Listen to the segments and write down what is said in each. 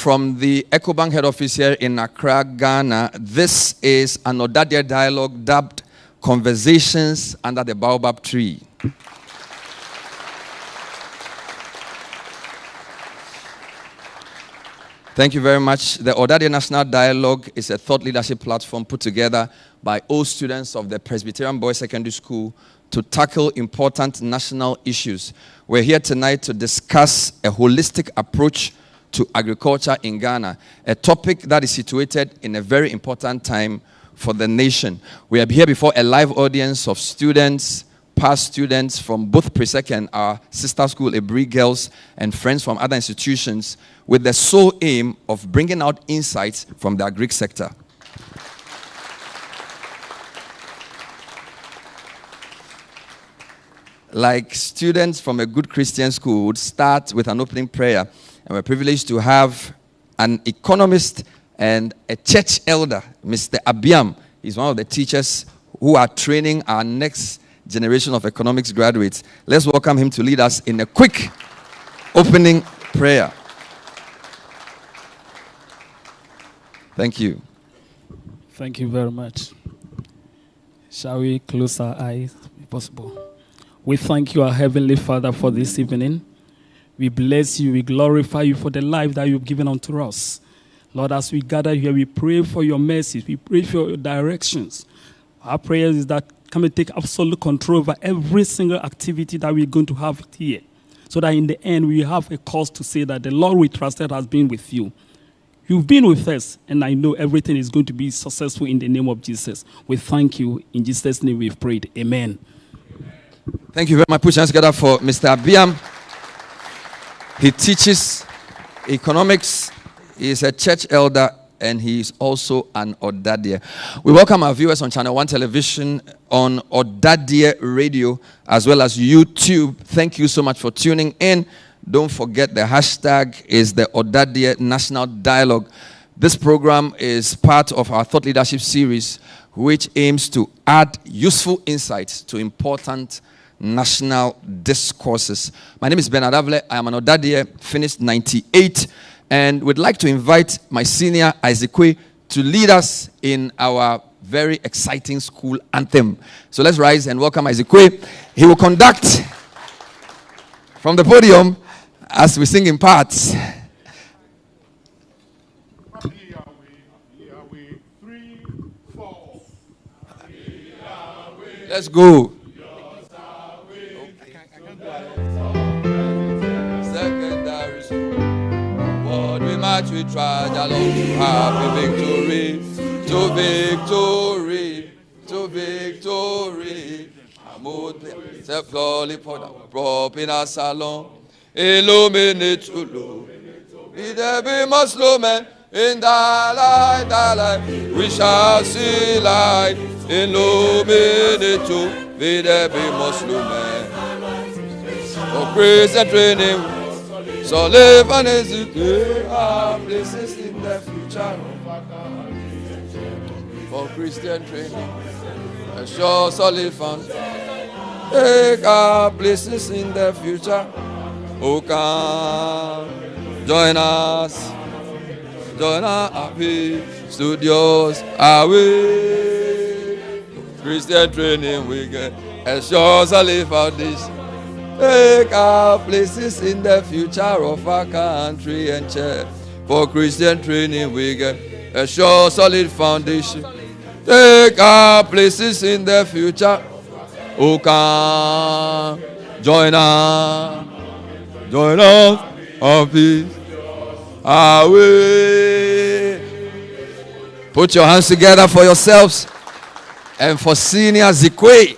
from the EcoBank head office here in Accra, Ghana. This is an Ɔdadeɛ dialogue dubbed Conversations Under the Baobab Tree. Thank you very much. The Ɔdadeɛ National Dialogue is a thought leadership platform put together by all students of the Presbyterian Boys Secondary School to tackle important national issues. We're here tonight to discuss a holistic approach to agriculture in Ghana, a topic that is situated in a very important time for the nation. We are here before a live audience of students, past students from both Presec and our sister school, Ebri Girls, and friends from other institutions, with the sole aim of bringing out insights from the agri sector. Like students from a good Christian school would start with an opening prayer, and we're privileged to have an economist and a church elder, Mr. Abiam. He's one of the teachers who are training our next generation of economics graduates. Let's welcome him to lead us in a quick opening prayer. Thank you. Thank you very much. Shall we close our eyes, if possible? We thank you, our Heavenly Father, for this evening. We bless you, we glorify you for the life that you've given unto us. Lord, as we gather here, we pray for your mercies, we pray for your directions. Our prayer is that come and take absolute control over every single activity that we're going to have here, so that in the end we have a cause to say that the Lord we trusted has been with you. You've been with us, and I know everything is going to be successful in the name of Jesus. We thank you. In Jesus' name we've prayed. Amen. Thank you very much. Put your hands together for Mr. Abiam. He teaches economics. He is a church elder, and he is also an Ɔdadeɛ. We welcome our viewers on ChannelOne television, on Ɔdadeɛ radio, as well as YouTube. Thank you so much for tuning in. Don't forget the hashtag is the Ɔdadeɛ National Dialogue. This program is part of our thought leadership series, which aims to add useful insights to important national discourses. My name is Bernard Avle. I am an Ɔdadeɛ, finished 98, and would like to invite my senior Isaac to lead us in our very exciting school anthem. So let's rise and welcome Isaac. He will conduct from the podium as we sing in parts. Let's go. Secondary school. What we march, we try along to happy victory. To victory. To victory. Self-glory for the prop in our salon. Illuminate to low. Be there be much slow man. In thy light, we shall see light. Illuminate to be there be Muslim man. For Christian training, so live and execute our places in the future. For Christian training, a sure solid found. Take our places in the future. Oh, come, join us. Join our happy studios away. Christian training we get a sure solid foundation. Take our places in the future of our country and church. For Christian training we get a sure solid foundation. Take our places in the future. Oh, come, join us on peace. Away. Put your hands together for yourselves and for senior Zikwe.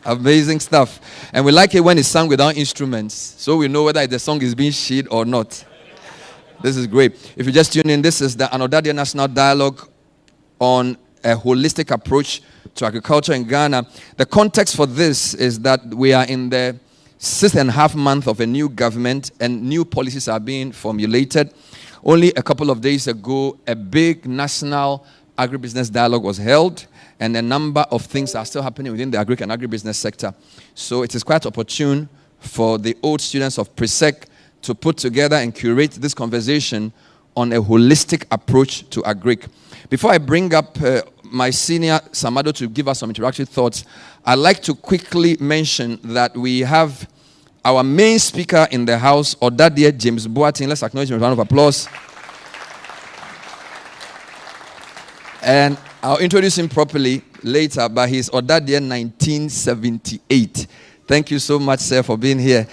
Amazing stuff. And we like it when it's sung without instruments, so we know whether the song is being shared or not. This is great. If you just tune in, this is the Ɔdadeɛ National Dialogue on a holistic approach to agriculture in Ghana. The context for this is that we are in the 6.5 months of a new government, and new policies are being formulated. Only a couple of days ago, a big national agribusiness dialogue was held, and a number of things are still happening within the agri and agribusiness sector. So it is quite opportune for the old students of Presec to put together and curate this conversation on a holistic approach to agric. Before I bring up my senior Samado to give us some introductory thoughts, I'd like to quickly mention that we have our main speaker in the house, Ɔdadeɛ James Boateng. Let's acknowledge him with a round of applause. And I'll introduce him properly later, but he's Ɔdadeɛ 1978. Thank you so much, sir, for being here.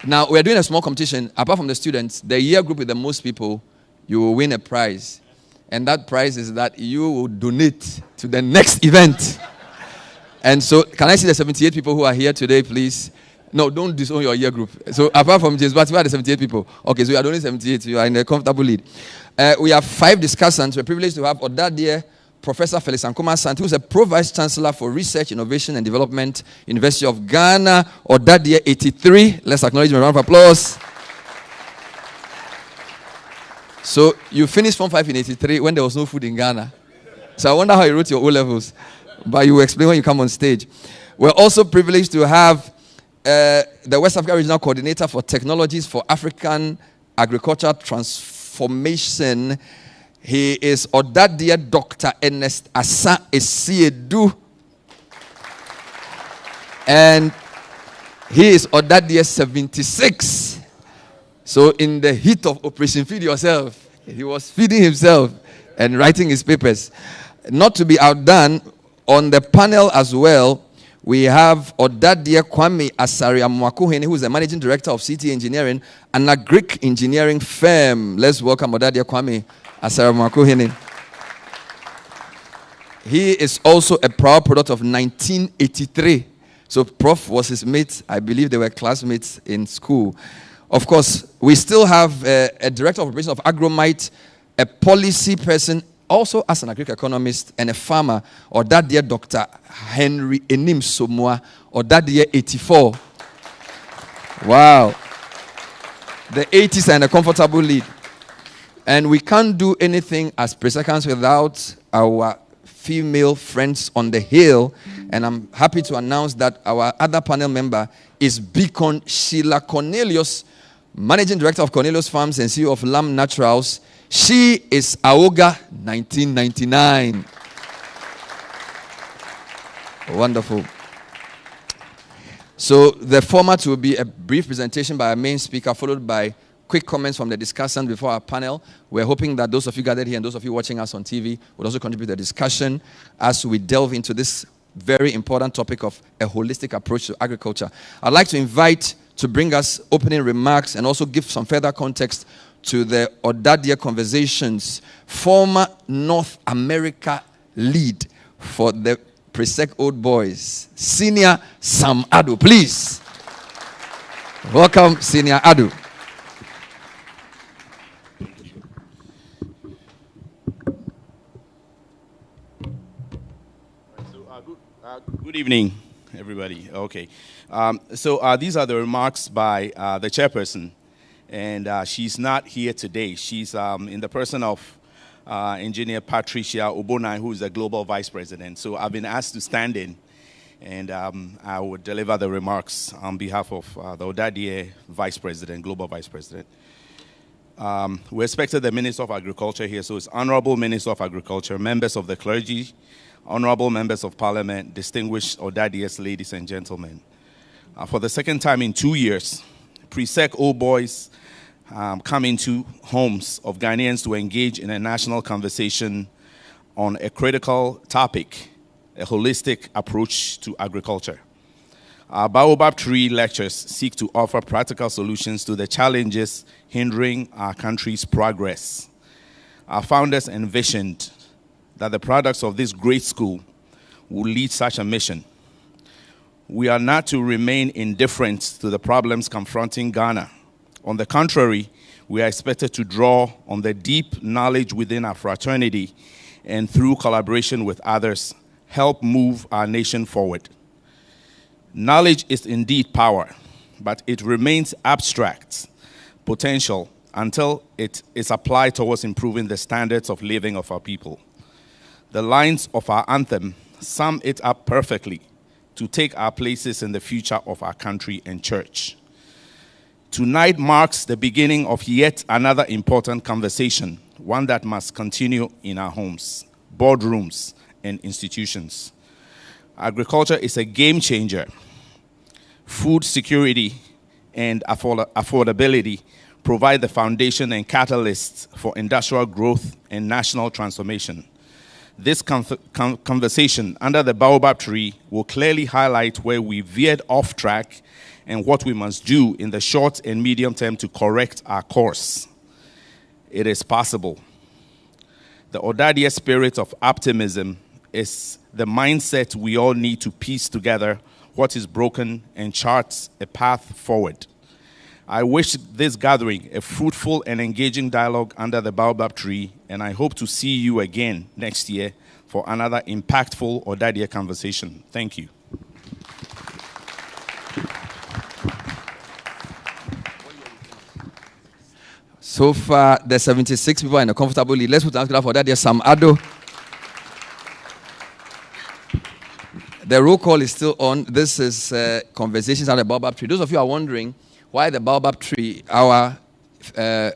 Now, we're doing a small competition. Apart from the students, the year group with the most people, you will win a prize. And that prize is that you will donate to the next event. And so, can I see the 78 people who are here today, please? No, don't disown your year group. So, apart from James, but we are the 78 people. Okay, so you are only 78. You are in a comfortable lead. We have 5 discussants. We're privileged to have Ɔdadeɛ, Professor Felix Ankoma Sant, who is a Pro-Vice Chancellor for Research, Innovation and Development, University of Ghana, Ɔdadeɛ 83. Let's acknowledge him with a round of applause. So you finished Form 5 in 83 when there was no food in Ghana. So I wonder how you wrote your O-levels. But you will explain when you come on stage. We're also privileged to have the West Africa Regional Coordinator for Technologies for African Agricultural Transformation. He is Ɔdadeɛ Dr. Ernest Asa Esiedu. And he is Ɔdadeɛ 76. So in the heat of Operation Feed Yourself, he was feeding himself and writing his papers. Not to be outdone, on the panel as well, we have Ɔdadeɛ Kwame Asariamuakohene, who is the Managing Director of CT Engineering, an agric engineering firm. Let's welcome Ɔdadeɛ Kwame Asariamuakohene. He is also a proud product of 1983. So Prof was his mate. I believe they were classmates in school. Of course, we still have a Director of Operations of Agromite, a policy person, also as an agric economist, and a farmer, Ɔdadeɛ Dr. Henry Enim Somoa, Ɔdadeɛ 84. Wow. The 80s are in a comfortable lead. And we can't do anything as pre-seconds without our female friends on the hill. And I'm happy to announce that our other panel member is Beacon Sheila Cornelius, Managing Director of Cornelius Farms and CEO of Lamb Naturals. She is Aoga 1999. Wonderful. So the format will be a brief presentation by our main speaker, followed by quick comments from the discussant before our panel. We're hoping that those of you gathered here and those of you watching us on TV will also contribute to the discussion as we delve into this very important topic of a holistic approach to agriculture. I'd like to invite to bring us opening remarks and also give some further context to the Ɔdadeɛ conversations, former North America lead for the Presec Old Boys, Senior Sam Adu. Please welcome Senior Adu. Good evening, everybody. Okay. These are the remarks by the chairperson, and she's not here today. She's in the person of Engineer Patricia Obonai, who is the Global Vice President. So I've been asked to stand in, and I will deliver the remarks on behalf of the Ɔdadeɛ Vice President, Global Vice President. We expected the Minister of Agriculture here, so it's Honorable Minister of Agriculture, members of the clergy, honorable members of parliament, distinguished Ɔdadeɛs, ladies and gentlemen. For the second time in 2 years, Presec Old Boys come into homes of Ghanaians to engage in a national conversation on a critical topic, a holistic approach to agriculture. Our Baobab Tree lectures seek to offer practical solutions to the challenges hindering our country's progress. Our founders envisioned that the products of this great school will lead such a mission. We are not to remain indifferent to the problems confronting Ghana. On the contrary, we are expected to draw on the deep knowledge within our fraternity and through collaboration with others, help move our nation forward. Knowledge is indeed power, but it remains abstract potential until it is applied towards improving the standards of living of our people. The lines of our anthem sum it up perfectly: to take our places in the future of our country and church. Tonight marks the beginning of yet another important conversation, one that must continue in our homes, boardrooms, and institutions. Agriculture is a game changer. Food security and affordability provide the foundation and catalysts for industrial growth and national transformation. This conversation under the Baobab tree will clearly highlight where we veered off track and what we must do in the short and medium term to correct our course. It is possible. The Ɔdadeɛ spirit of optimism is the mindset we all need to piece together what is broken and chart a path forward. I wish this gathering a fruitful and engaging dialogue under the Baobab tree, and I hope to see you again next year for another impactful Ɔdadeɛ conversation. Thank you. So far, there's 76 people in a comfortable lead. Let's put an answer for that. There's some Ado. The roll call is still on. This is Conversations at the Baobab Tree. Those of you are wondering why the Baobab Tree, our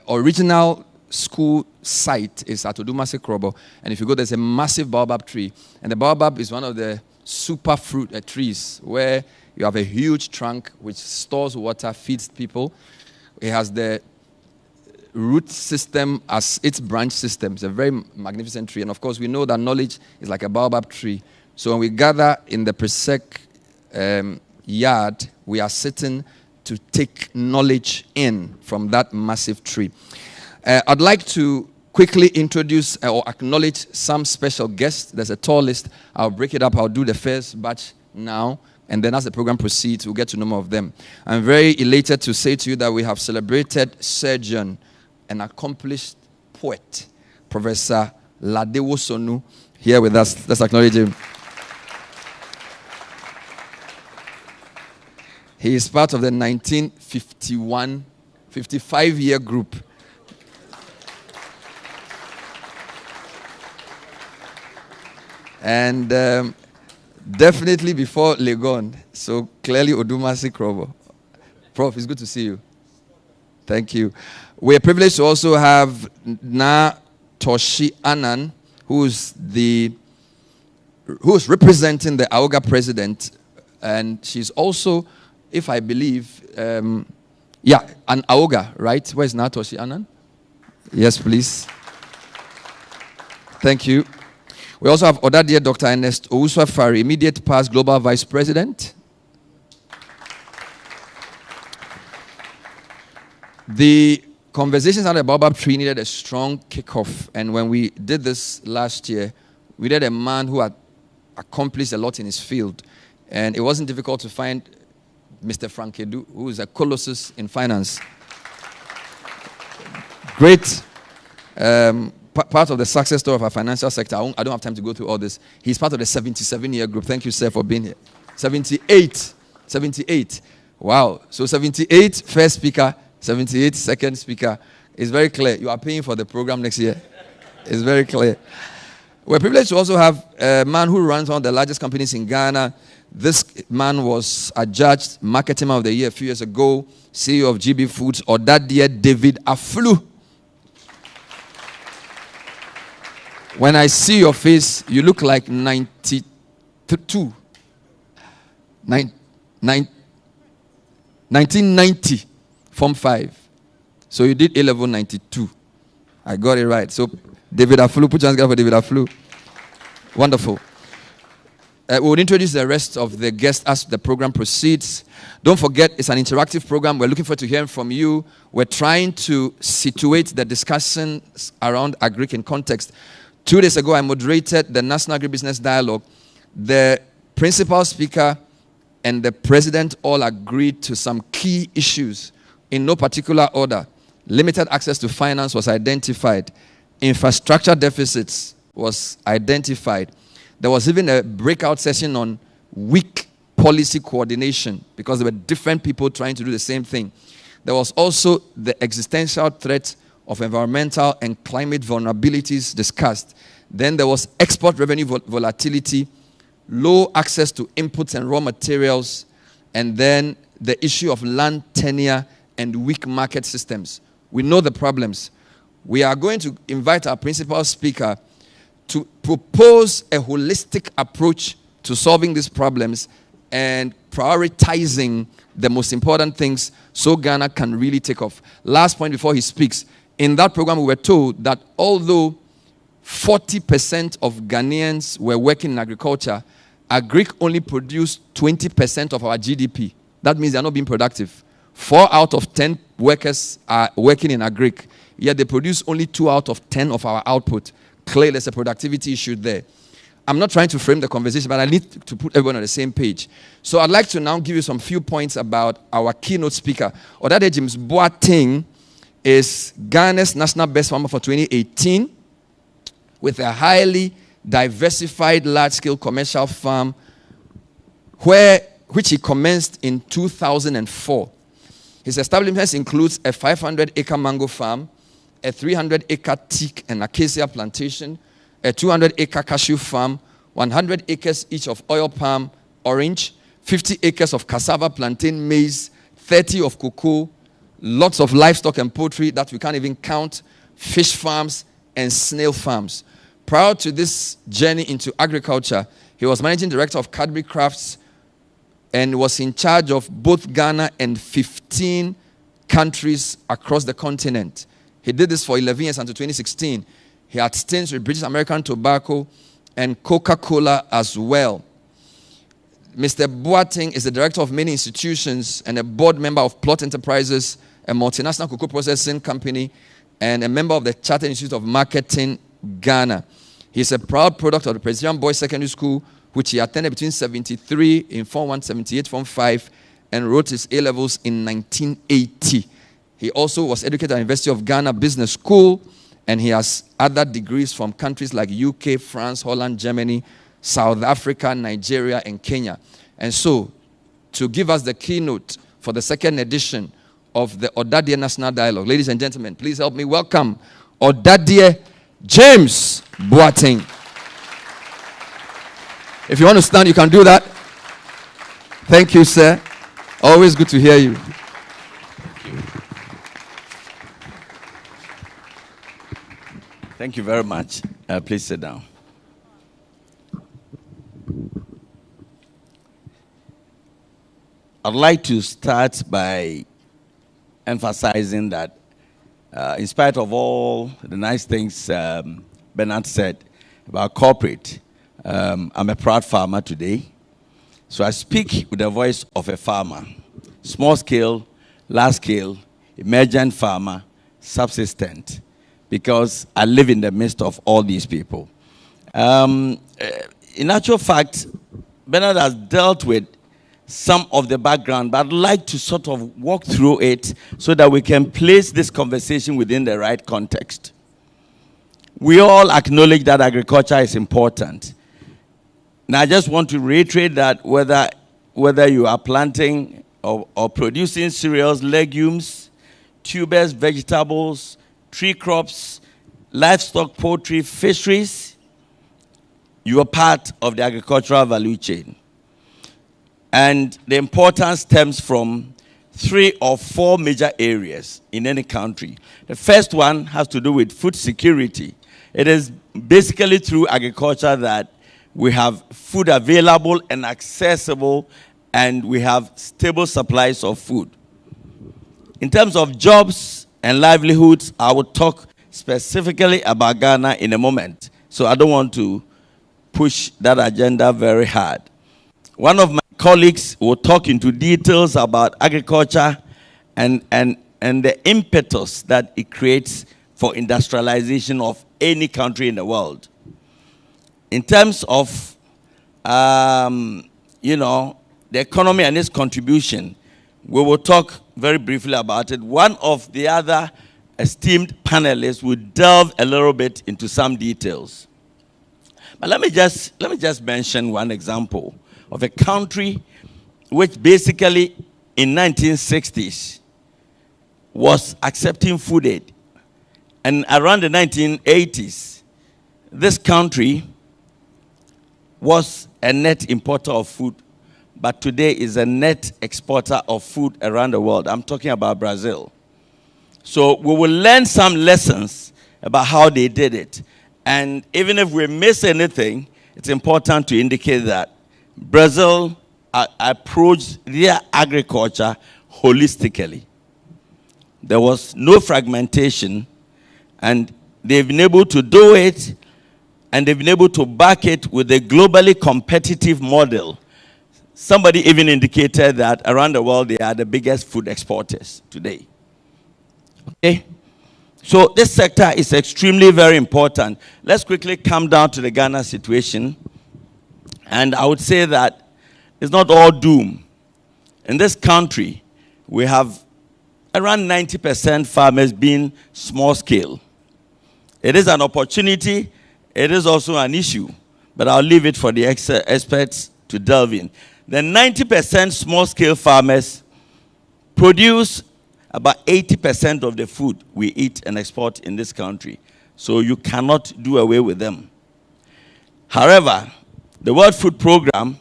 original school site is at Odumase Krobo. And if you go, there's a massive Baobab tree. And the Baobab is one of the super fruit trees where you have a huge trunk which stores water, feeds people. It has the root system as its branch system. It's a very magnificent tree. And of course, we know that knowledge is like a Baobab tree. So when we gather in the Presec yard, we are sitting to take knowledge in from that massive tree. I'd like to quickly introduce or acknowledge some special guests. There's a tall list. I'll break it up. I'll do the first batch now. And then as the program proceeds, we'll get to know more of them. I'm very elated to say to you that we have celebrated surgeon, an accomplished poet, Professor Ladewo Sonu, here with us. Let's acknowledge him. He is part of the 55-year group. And definitely before Legon. So clearly Odumase Krobo. Prof, it's good to see you. Thank you. We're privileged to also have Na Toshi Annan, who's representing the AOGA president. And she's also, if I believe, an AOGA, right? Where's Na Toshi Annan? Yes, please. Thank you. We also have Ɔdadeɛ Dr. Ernest Owusu-Afari, immediate past Global Vice President. The conversations on the Baobab tree needed a strong kickoff. And when we did this last year, we did a man who had accomplished a lot in his field. And it wasn't difficult to find Mr. Frank Edu, who is a colossus in finance. Great part of the success story of our financial sector. I don't have time to go through all this. He's part of the 77-year group. Thank you, sir, for being here. 78. Wow. So 78, first speaker. 78, second speaker. It's very clear. You are paying for the program next year. It's very clear. We're privileged to also have a man who runs one of the largest companies in Ghana. This man was adjudged Marketing Man of the Year a few years ago. CEO of GB Foods, Ɔdadeɛ David Aflu. When I see your face, you look like 92. 1990, Form 5. So you did A-level 92. I got it right. So David Aflu, put your hands together for David Aflu. Wonderful. We will introduce the rest of the guests as the program proceeds. Don't forget, it's an interactive program. We're looking forward to hearing from you. We're trying to situate the discussions around agric in context. 2 days ago, I moderated the National Agribusiness Dialogue. The principal speaker and the president all agreed to some key issues in no particular order. Limited access to finance was identified. Infrastructure deficits was identified. There was even a breakout session on weak policy coordination because there were different people trying to do the same thing. There was also the existential threat of environmental and climate vulnerabilities discussed. Then there was export revenue volatility, low access to inputs and raw materials, and then the issue of land tenure and weak market systems. We know the problems. We are going to invite our principal speaker to propose a holistic approach to solving these problems and prioritizing the most important things so Ghana can really take off. Last point before he speaks. In that program, we were told that although 40% of Ghanaians were working in agriculture, agric only produced 20% of our GDP. That means they're not being productive. 4 out of 10 workers are working in agric, yet they produce only 2 out of 10 of our output. Clearly, there's a productivity issue there. I'm not trying to frame the conversation, but I need to put everyone on the same page. So I'd like to now give you some few points about our keynote speaker. Ɔdadeɛ James Boateng is Ghana's national best farmer for 2018 with a highly diversified large-scale commercial farm which he commenced in 2004. His establishments includes a 500-acre mango farm, a 300-acre teak and acacia plantation, a 200-acre cashew farm, 100 acres each of oil palm, orange, 50 acres of cassava, plantain, maize, 30 of cocoa, lots of livestock and poultry that we can't even count, fish farms, and snail farms. Prior to this journey into agriculture, he was managing director of Cadbury Crafts and was in charge of both Ghana and 15 countries across the continent. He did this for 11 years until 2016. He had stints with British American Tobacco and Coca-Cola as well. Mr. Boateng is the director of many institutions and a board member of Plot Enterprises, a multinational cocoa processing company, and a member of the Chartered Institute of Marketing, Ghana. He is a proud product of the Presbyterian Boys Secondary School, which he attended between 73 in Form 1, 78 Form 5, and wrote his A-levels in 1980. He also was educated at the University of Ghana Business School, and he has other degrees from countries like UK, France, Holland, Germany, South Africa, Nigeria, and Kenya. And so, to give us the keynote for the second edition of the Ɔdadeɛ National Dialogue, ladies and gentlemen, please help me welcome Ɔdadeɛ James Boateng. If you want to stand, you can do that. Thank you, sir. Always good to hear you. Thank you very much. Please sit down. I'd like to start by emphasizing that in spite of all the nice things Bernard said about corporate, I'm a proud farmer today. So I speak with the voice of a farmer. Small scale, large scale, emergent farmer, subsistent. Because I live in the midst of all these people. In actual fact, Bernard has dealt with some of the background, but I'd like to sort of walk through it so that we can place this conversation within the right context. We all acknowledge that agriculture is important. Now, I just want to reiterate that whether you are planting or producing cereals, legumes, tubers, vegetables, tree crops, livestock, poultry, fisheries, you are part of the agricultural value chain. And the importance stems from 3 or 4 major areas in any country. The first one has to do with food security. It is basically through agriculture that we have food available and accessible, and we have stable supplies of food. In terms of jobs and livelihoods, I will talk specifically about Ghana in a moment. So I don't want to push that agenda very hard. One of my colleagues will talk into details about agriculture and the impetus that it creates for industrialization of any country in the world. In terms of, the economy and its contribution, we will talk very briefly about it. One of the other esteemed panelists will delve a little bit into some details. But let me just mention one example of a country which basically in 1960s was accepting food aid. And around the 1980s, this country was a net importer of food, but today is a net exporter of food around the world. I'm talking about Brazil. So we will learn some lessons about how they did it. And even if we miss anything, it's important to indicate that Brazil approached their agriculture holistically. There was no fragmentation, and they've been able to do it, and they've been able to back it with a globally competitive model. Somebody even indicated that around the world they are the biggest food exporters today. Okay? So this sector is extremely very important. Let's quickly come down to the Ghana situation. And I would say that it's not all doom. In this country, we have around 90% farmers being small scale. It is an opportunity. It is also an issue. But I'll leave it for the experts to delve in. The 90% small scale farmers produce about 80% of the food we eat and export in this country. So you cannot do away with them. However, the World Food Program,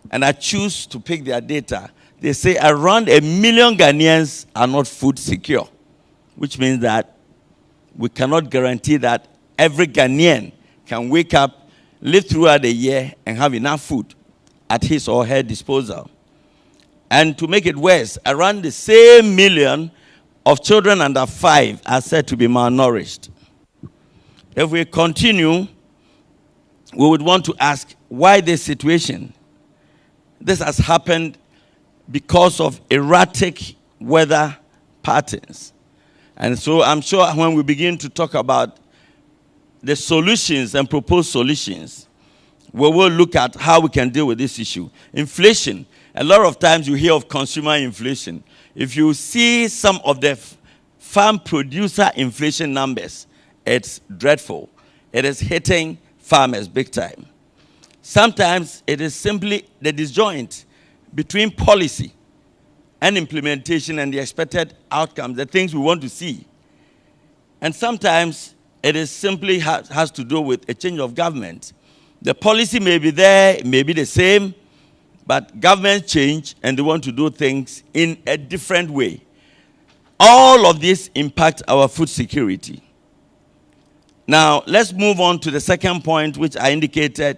and I choose to pick their data, they say around 1 million Ghanaians are not food secure, which means that we cannot guarantee that every Ghanaian can wake up, live throughout the year, and have enough food at his or her disposal. And to make it worse, around the same million of children under 5 are said to be malnourished. If we continue, we would want to ask why this situation. This has happened because of erratic weather patterns. And so I'm sure when we begin to talk about the solutions and proposed solutions, we will look at how we can deal with this issue. Inflation. A lot of times you hear of consumer inflation. If you see some of the farm producer inflation numbers, it's dreadful. It is hitting farmers big time. Sometimes it is simply the disjoint between policy and implementation and the expected outcomes, the things we want to see. And sometimes it is simply has to do with a change of government. The policy may be there, it may be the same, but governments change and they want to do things in a different way. All of this impacts our food security. Now, let's move on to the second point, which I indicated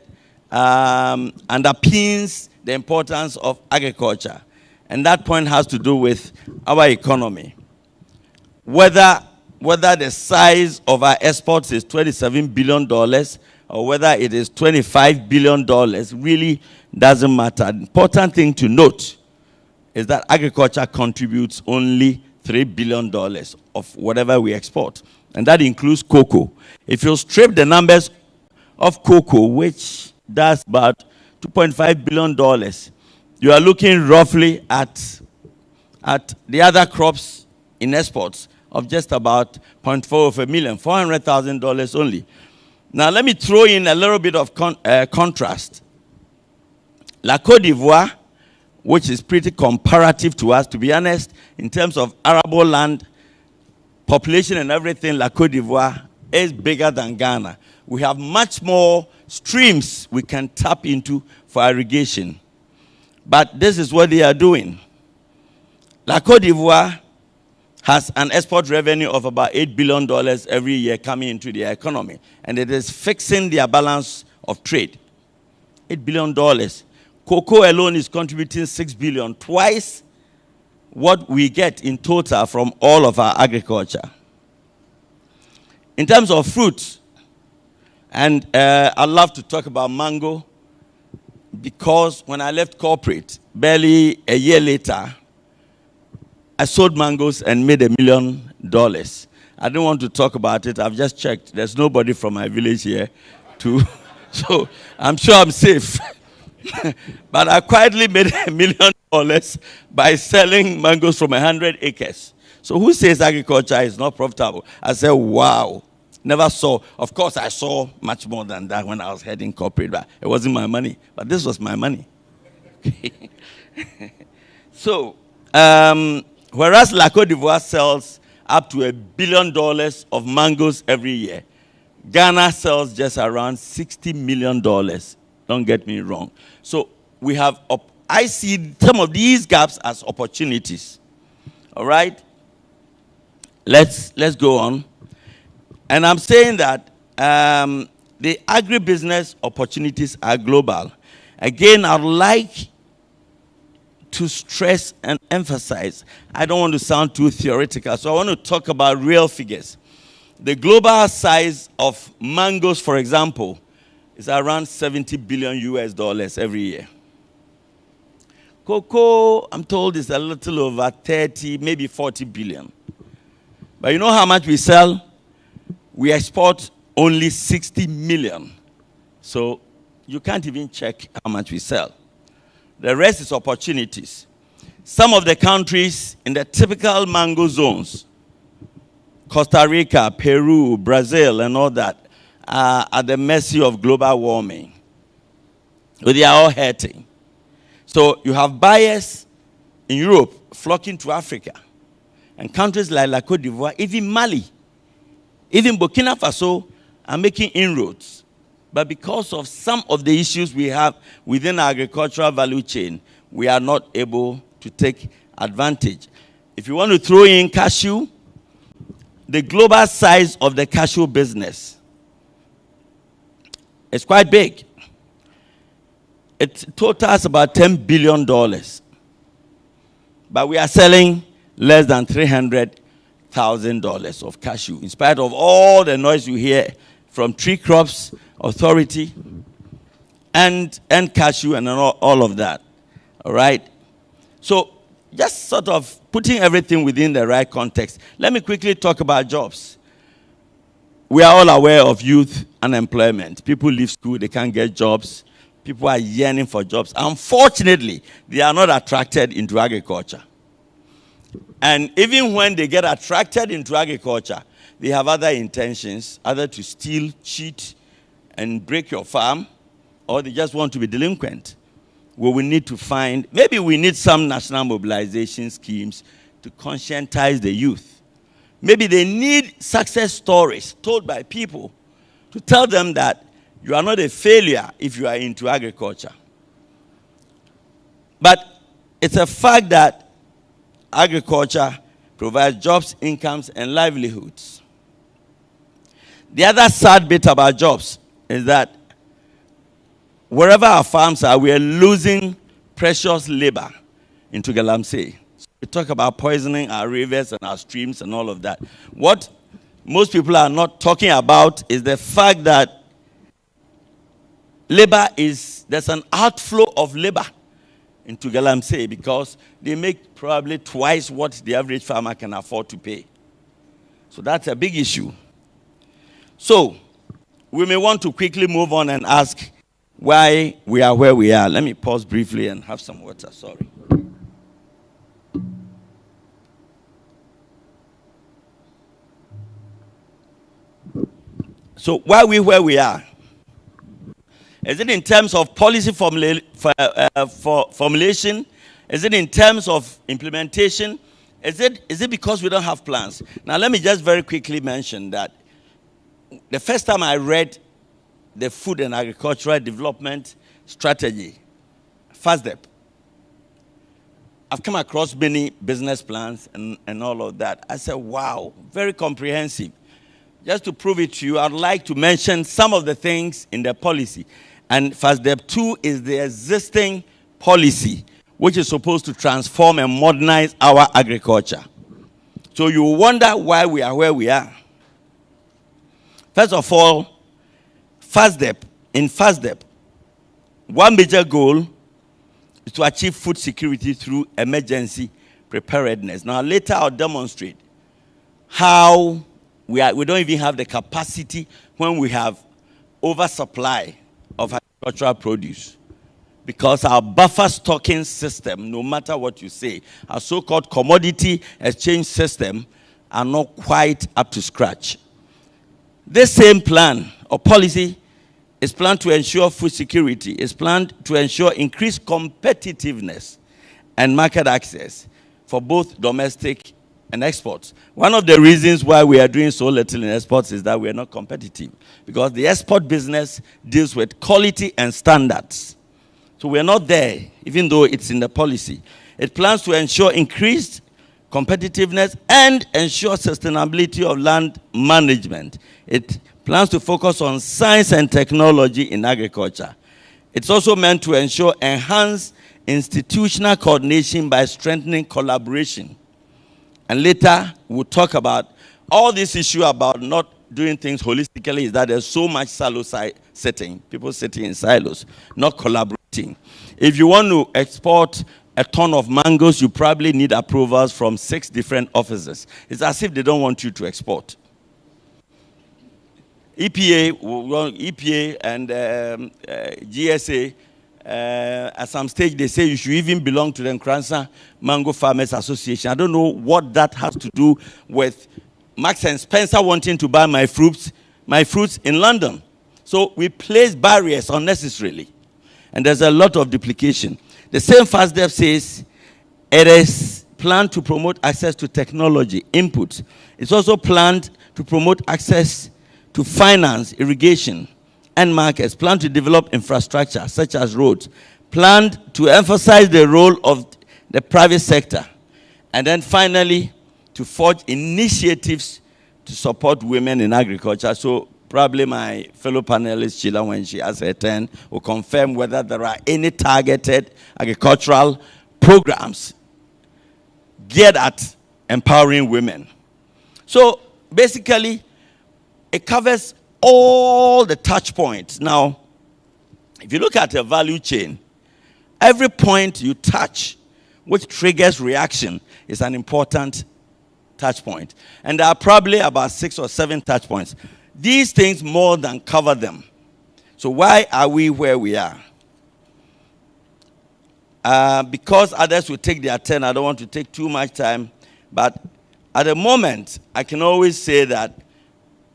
underpins the importance of agriculture. And that point has to do with our economy. Whether the size of our exports is $27 billion or whether it is $25 billion really doesn't matter. The important thing to note is that agriculture contributes only $3 billion of whatever we export. And that includes cocoa. If you strip the numbers of cocoa, which does about $2.5 billion, you are looking roughly at the other crops in exports of just about 0.4 of a million, $400,000 only. Now, let me throw in a little bit of contrast. La Côte d'Ivoire, which is pretty comparative to us, to be honest, in terms of arable land, population and everything, La Côte d'Ivoire is bigger than Ghana. We have much more streams we can tap into for irrigation. But this is what they are doing. La Côte d'Ivoire has an export revenue of about $8 billion every year coming into their economy. And it is fixing their balance of trade. $8 billion. Cocoa alone is contributing $6 billion, twice what we get in total from all of our agriculture. In terms of fruits, and I love to talk about mango, because when I left corporate, barely a year later, I sold mangoes and made $1 million. I don't want to talk about it. I've just checked. There's nobody from my village here so I'm sure I'm safe. But I quietly made $1 million by selling mangoes from 100 acres. So who says agriculture is not profitable? I said, wow. Never saw. Of course, I saw much more than that when I was heading corporate. But it wasn't my money. But this was my money. So, whereas La Côte d'Ivoire sells up to $1 billion of mangoes every year, Ghana sells just around $60 million. Don't get me wrong. So we have I see some of these gaps as opportunities. All right? Let's go on. And I'm saying that the agribusiness opportunities are global. Again, I'd like to stress and emphasize, I don't want to sound too theoretical, so I want to talk about real figures. The global size of mangoes, for example, is around 70 billion US dollars every year. Cocoa, I'm told, is a little over 30, maybe 40 billion. But you know how much we sell? We export only 60 million. So you can't even check how much we sell. The rest is opportunities. Some of the countries in the typical mango zones, Costa Rica, Peru, Brazil, and all that, are at the mercy of global warming. So they are all hurting. So you have buyers in Europe flocking to Africa. And countries like La Côte d'Ivoire, even Mali, even Burkina Faso are making inroads. But because of some of the issues we have within our agricultural value chain, we are not able to take advantage. If you want to throw in cashew, the global size of the cashew business is quite big. It totals about $10 billion. But we are selling less than $300,000 of cashew, in spite of all the noise you hear from Tree Crops Authority and cashew and all of that. All right? So just sort of putting everything within the right context, let me quickly talk about jobs. We are all aware of youth unemployment. People leave school, they can't get jobs. People are yearning for jobs. Unfortunately, they are not attracted into agriculture. And even when they get attracted into agriculture, they have other intentions, either to steal, cheat, and break your farm, or they just want to be delinquent. Well, we need to find, maybe we need some national mobilization schemes to conscientize the youth. Maybe they need success stories told by people to tell them that you are not a failure if you are into agriculture. But it's a fact that agriculture provides jobs, incomes, and livelihoods. The other sad bit about jobs is that wherever our farms are, we are losing precious labor into Galamsey. So we talk about poisoning our rivers and our streams and all of that. What most people are not talking about is the fact that there's an outflow of labor into Galamsey because they make probably twice what the average farmer can afford to pay. So that's a big issue. So we may want to quickly move on and ask why we are where we are. Let me pause briefly and have some water. Sorry. So why are we where we are? Is it in terms of policy formulation? Is it in terms of implementation? Is it because we don't have plans? Now, let me just very quickly mention that the first time I read the Food and Agricultural Development Strategy, FASDEP, I've come across many business plans and all of that. I said, wow, very comprehensive. Just to prove it to you, I'd like to mention some of the things in the policy. And FASDEP 2 is the existing policy, which is supposed to transform and modernize our agriculture. So you wonder why we are where we are. First of all, in FASDEP, one major goal is to achieve food security through emergency preparedness. Now, later I'll demonstrate how we don't even have the capacity when we have oversupply of agricultural produce. Because our buffer stocking system, no matter what you say, our so-called commodity exchange system are not quite up to scratch. This same plan or policy is planned to ensure food security, is planned to ensure increased competitiveness and market access for both domestic and exports. One of the reasons why we are doing so little in exports is that we are not competitive, because the export business deals with quality and standards. So So we're not there, even though it's in the policy. It plans to ensure increased competitiveness and ensure sustainability of land management. It plans to focus on science and technology in agriculture. It's also meant to ensure enhanced institutional coordination by strengthening collaboration. And later, we'll talk about all this issue about not doing things holistically, is that there's so much silo setting, people sitting in silos, not collaborating. If you want to export a ton of mangoes, you probably need approvals from 6 different offices. It's as if they don't want you to export. EPA and GSA, at some stage they say you should even belong to the Nkransa Mango Farmers Association. I don't know what that has to do with Marks and Spencer wanting to buy my fruits in London. So we place barriers unnecessarily. And there's a lot of duplication. The same FASDEF says it is planned to promote access to technology, input. It's also planned to promote access to finance, irrigation, and markets. Planned to develop infrastructure, such as roads. Planned to emphasize the role of the private sector. And then finally, to forge initiatives to support women in agriculture. So probably my fellow panelist, Sheila, when she has her turn, will confirm whether there are any targeted agricultural programs geared at empowering women. So basically, it covers all the touch points. Now, if you look at a value chain, every point you touch which triggers reaction is an important touch point. And there are probably about 6 or 7 touch points. These things more than cover them. So why are we where we are? Because others will take their turn, I don't want to take too much time. But at the moment, I can always say that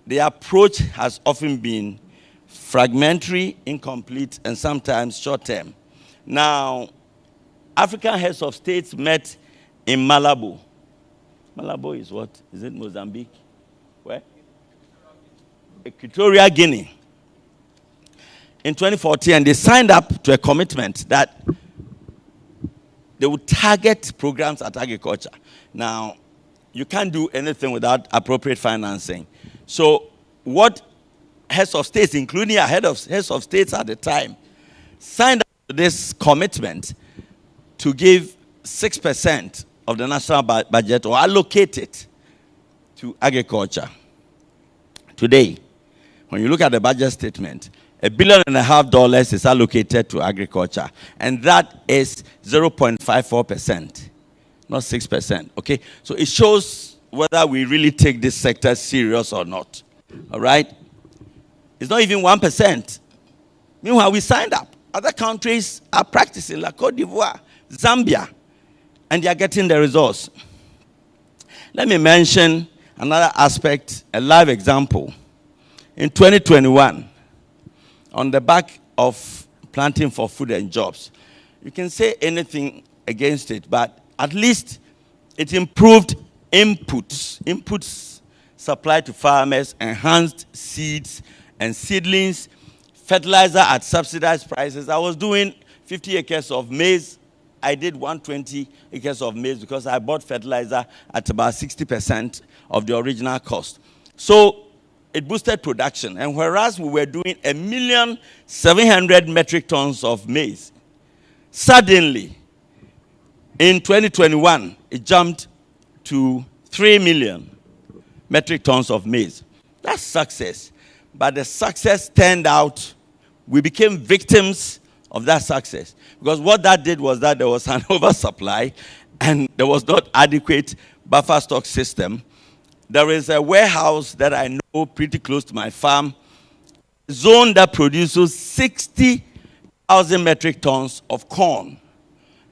the approach has often been fragmentary, incomplete, and sometimes short-term. Now, African heads of states met in Malabo. Malabo is what? Is it Mozambique? Where? Equatorial Guinea. In 2014, and they signed up to a commitment that they would target programs at agriculture. Now, you can't do anything without appropriate financing. So what heads of states, including our heads of states at the time, signed up to this commitment to give 6% of the national budget or allocate it to agriculture. Today, when you look at the budget statement, $1.5 billion is allocated to agriculture, and that is 0.54%, not 6%. Okay, so it shows whether we really take this sector serious or not. All right, it's not even 1%. Meanwhile, we signed up. Other countries are practicing, like Cote d'Ivoire, Zambia, and they are getting the results. Let me mention another aspect, a live example. In 2021, on the back of Planting for Food and Jobs, you can say anything against it, but at least it improved inputs supplied to farmers, enhanced seeds and seedlings, fertilizer at subsidized prices. I was doing 50 acres of maize. I did 120 acres of maize because I bought fertilizer at about 60% of the original cost. So it boosted production. And whereas we were doing 1,700,000 metric tons of maize, suddenly in 2021, it jumped to 3 million metric tons of maize. That's success. But the success turned out, we became victims of that success. Because what that did was that there was an oversupply and there was not adequate buffer stock system. There is a warehouse that I know pretty close to my farm, zone that produces 60,000 metric tons of corn.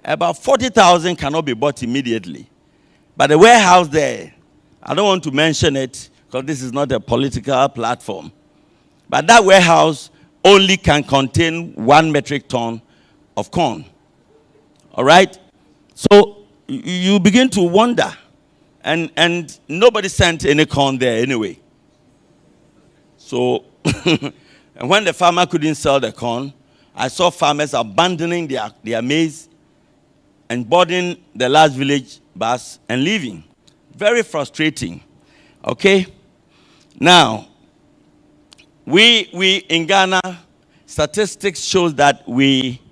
About 40,000 cannot be bought immediately. But the warehouse there, I don't want to mention it because this is not a political platform. But that warehouse only can contain 1 metric ton of corn. All right? So you begin to wonder. And nobody sent any corn there anyway. So and when the farmer couldn't sell the corn, I saw farmers abandoning their maize and boarding the last village bus and leaving. Very frustrating. Okay? Now, we in Ghana, statistics shows that we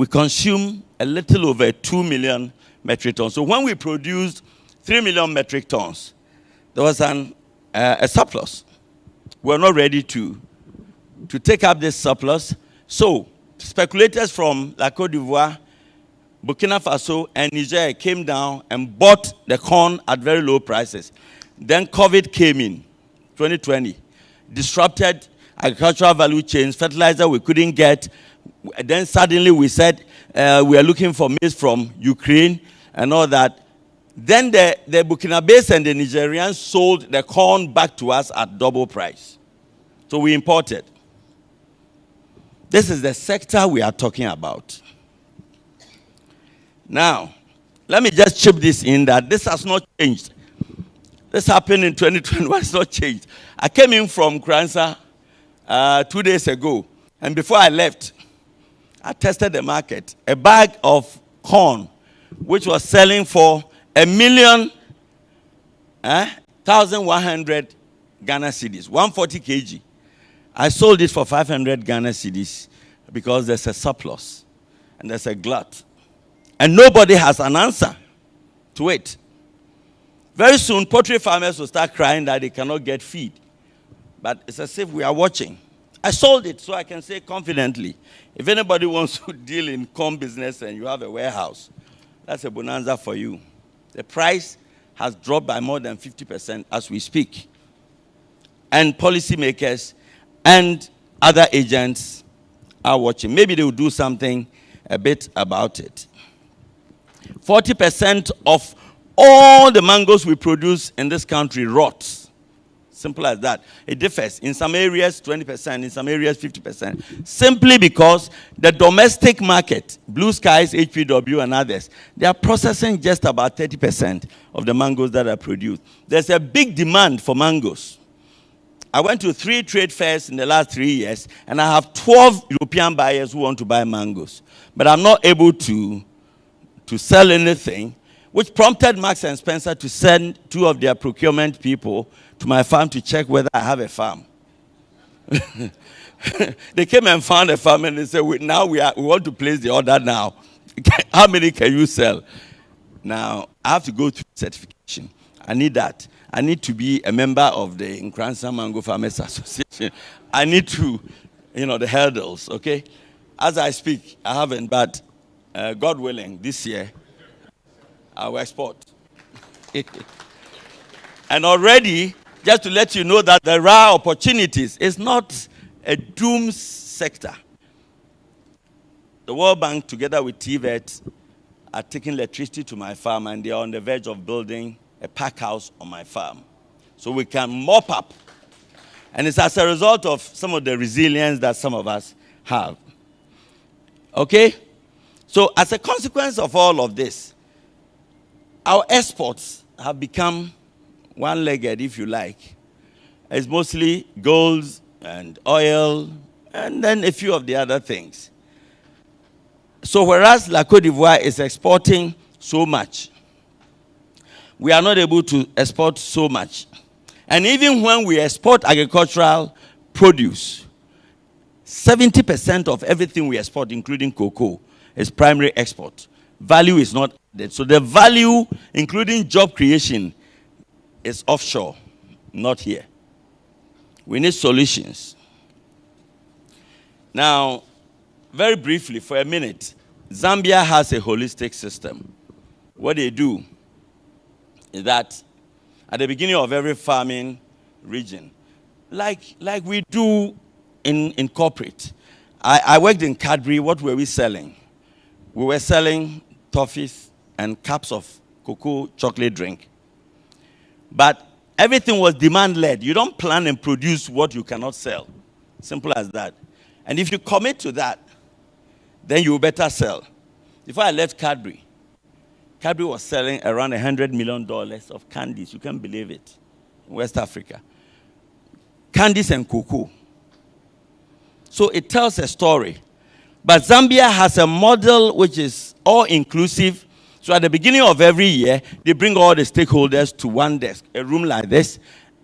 consume a little over 2 million metric tons. So when we produced 3 million metric tons, there was a surplus. We're not ready to take up this surplus. So speculators from La Côte d'Ivoire, Burkina Faso, and Niger came down and bought the corn at very low prices. Then COVID came in, 2020, disrupted agricultural value chains, fertilizer we couldn't get. Then suddenly we said we are looking for maize from Ukraine and all that. Then the Burkinabes and the Nigerians sold the corn back to us at double price. So we imported. This is the sector we are talking about. Now, let me just chip this in that this has not changed. This happened in 2021, it's not changed. I came in from Kransa 2 days ago, and before I left, I tested the market. A bag of corn, which was selling for 1,100 Ghana cedis, 140 kg. I sold it for 500 Ghana cedis because there's a surplus and there's a glut. And nobody has an answer to it. Very soon, poultry farmers will start crying that they cannot get feed. But it's as if we are watching. I sold it so I can say confidently, if anybody wants to deal in corn business and you have a warehouse, that's a bonanza for you. The price has dropped by more than 50% as we speak. And policymakers and other agents are watching. Maybe they will do something a bit about it. 40% of all the mangoes we produce in this country rots. Simple as that. It differs. In some areas, 20%. In some areas, 50%. Simply because the domestic market, Blue Skies, HPW, and others, they are processing just about 30% of the mangoes that are produced. There's a big demand for mangoes. I went to 3 trade fairs in the last 3 years, and I have 12 European buyers who want to buy mangoes. But I'm not able to sell anything, which prompted Marks and Spencer to send 2 of their procurement people to my farm to check whether I have a farm. They came and found a farm and they said, we want to place the order now. How many can you sell? Now, I have to go through certification. I need that. I need to be a member of the Nkransa Mango Farmers Association. I need to, the hurdles, okay? As I speak, I haven't, but God willing, this year, I will export. And already, just to let you know that there are opportunities. It's not a doomed sector. The World Bank, together with TVET, are taking electricity to my farm, and they are on the verge of building a pack house on my farm. So we can mop up. And it's as a result of some of the resilience that some of us have. Okay? So as a consequence of all of this, our exports have become one-legged, if you like. It's mostly gold and oil, and then a few of the other things. So whereas La Côte d'Ivoire is exporting so much, we are not able to export so much. And even when we export agricultural produce, 70% of everything we export, including cocoa, is primary export. Value is not added. So the value, including job creation, is offshore, not here. We need solutions. Now, very briefly, for a minute, Zambia has a holistic system. What they do is that at the beginning of every farming region, like we do in corporate, I worked in Cadbury. What were we selling? We were selling toffees and cups of cocoa chocolate drink. But everything was demand-led. You don't plan and produce what you cannot sell. Simple as that. And if you commit to that, then you better sell. Before I left Cadbury was selling around $100 million of candies. You can't believe it. In West Africa. Candies and cocoa. So it tells a story But Zambia has a model which is all-inclusive. So at the beginning of every year, they bring all the stakeholders to one desk, a room like this,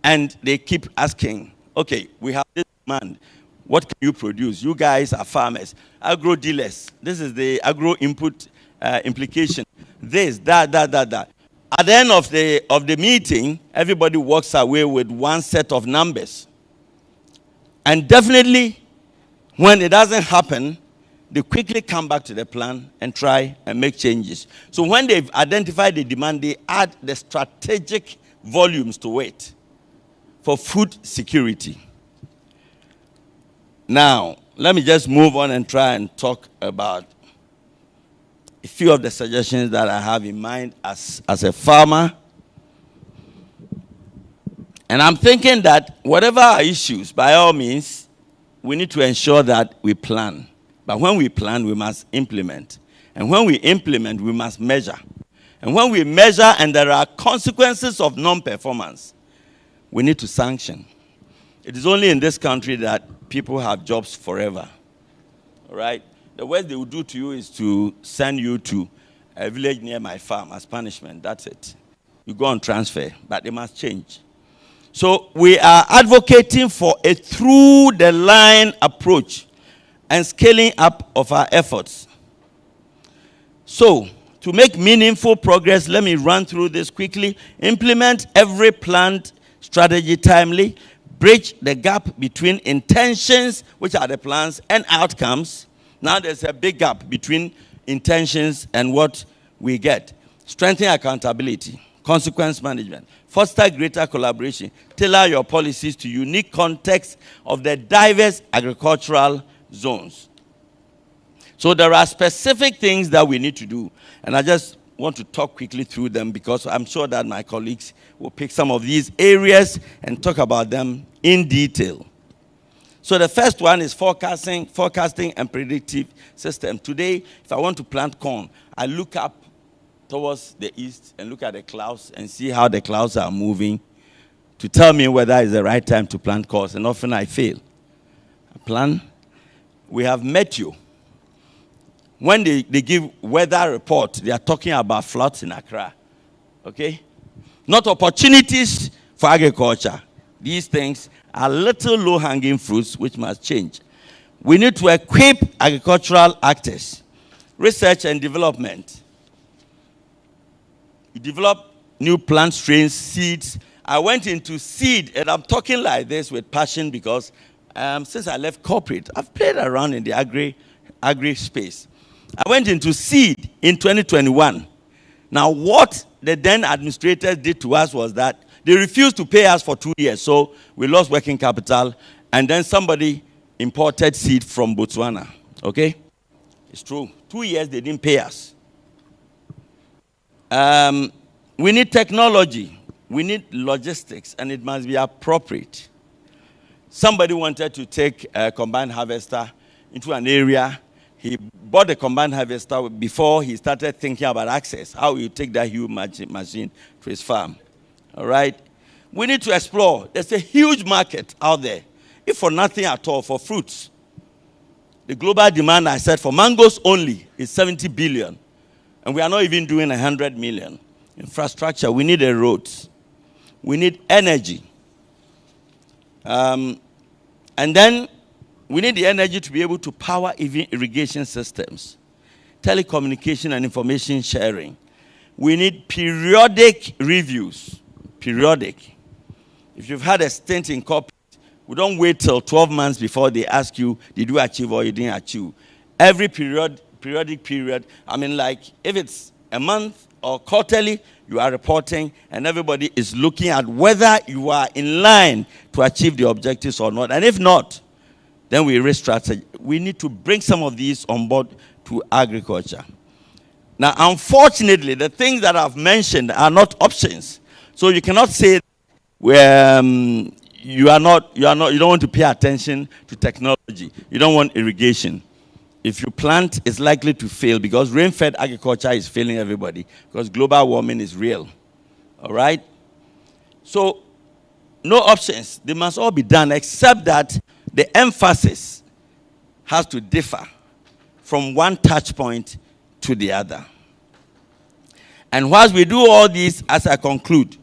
and they keep asking, okay, we have this demand. What can you produce? You guys are farmers, agro dealers. This is the agro input implication. This, that. At the end of the meeting, everybody walks away with one set of numbers. And definitely, when it doesn't happen, they quickly come back to the plan and try and make changes. So when they've identified the demand, they add the strategic volumes to it for food security. Now, let me just move on and try and talk about a few of the suggestions that I have in mind as a farmer. And I'm thinking that whatever our issues, by all means, we need to ensure that we plan. But when we plan, we must implement. And when we implement, we must measure. And when we measure and there are consequences of non-performance, we need to sanction. It is only in this country that people have jobs forever. All right? The worst they will do to you is to send you to a village near my farm as punishment. That's it. You go on transfer, but they must change. So we are advocating for a through-the-line approach and scaling up of our efforts. So, to make meaningful progress, let me run through this quickly. Implement every planned strategy timely. Bridge the gap between intentions, which are the plans, and outcomes. Now there's a big gap between intentions and what we get. Strengthen accountability. Consequence management. Foster greater collaboration. Tailor your policies to unique context of the diverse agricultural zones. So there are specific things that we need to do. And I just want to talk quickly through them because I'm sure that my colleagues will pick some of these areas and talk about them in detail. So the first one is forecasting and predictive system. Today, if I want to plant corn, I look up towards the east and look at the clouds and see how the clouds are moving to tell me whether it's the right time to plant corn. And often I fail. I plan. We have Meteo. When they give weather report, they are talking about floods in Accra. Okay? Not opportunities for agriculture. These things are little low-hanging fruits which must change. We need to equip agricultural actors. Research and development. You develop new plant strains, seeds. I went into seed, and I'm talking like this with passion because since I left corporate, I've played around in the agri space. I went into seed in 2021. Now, what the then administrators did to us was that they refused to pay us for 2 years. So we lost working capital. And then somebody imported seed from Botswana. Okay? It's true. 2 years, they didn't pay us. We need technology. We need logistics. And it must be appropriate. Somebody wanted to take a combined harvester into an area. He bought the combined harvester before he started thinking about access, how you take that huge machine to his farm. All right? We need to explore. There's a huge market out there, if for nothing at all, for fruits. The global demand, I said, for mangoes only is 70 billion. And we are not even doing 100 million. Infrastructure, we need the roads. We need energy. And then we need the energy to be able to power even irrigation systems, telecommunication and information sharing. We need periodic reviews. Periodic. If you've had a stint in corporate, we don't wait till 12 months before they ask you, did you achieve or you didn't achieve? Every periodic period, I mean, like if it's a month or quarterly, you are reporting and everybody is looking at whether you are in line to achieve the objectives or not. And if not, then we restrategize. We need to bring some of these on board to agriculture. Now, unfortunately, the things that I've mentioned are not options. So you cannot say you don't want to pay attention to technology. You don't want irrigation. If you plant, it's likely to fail because rain-fed agriculture is failing everybody because global warming is real. All right? So, no options. They must all be done except that the emphasis has to differ from one touch point to the other. And whilst we do all this, as I conclude,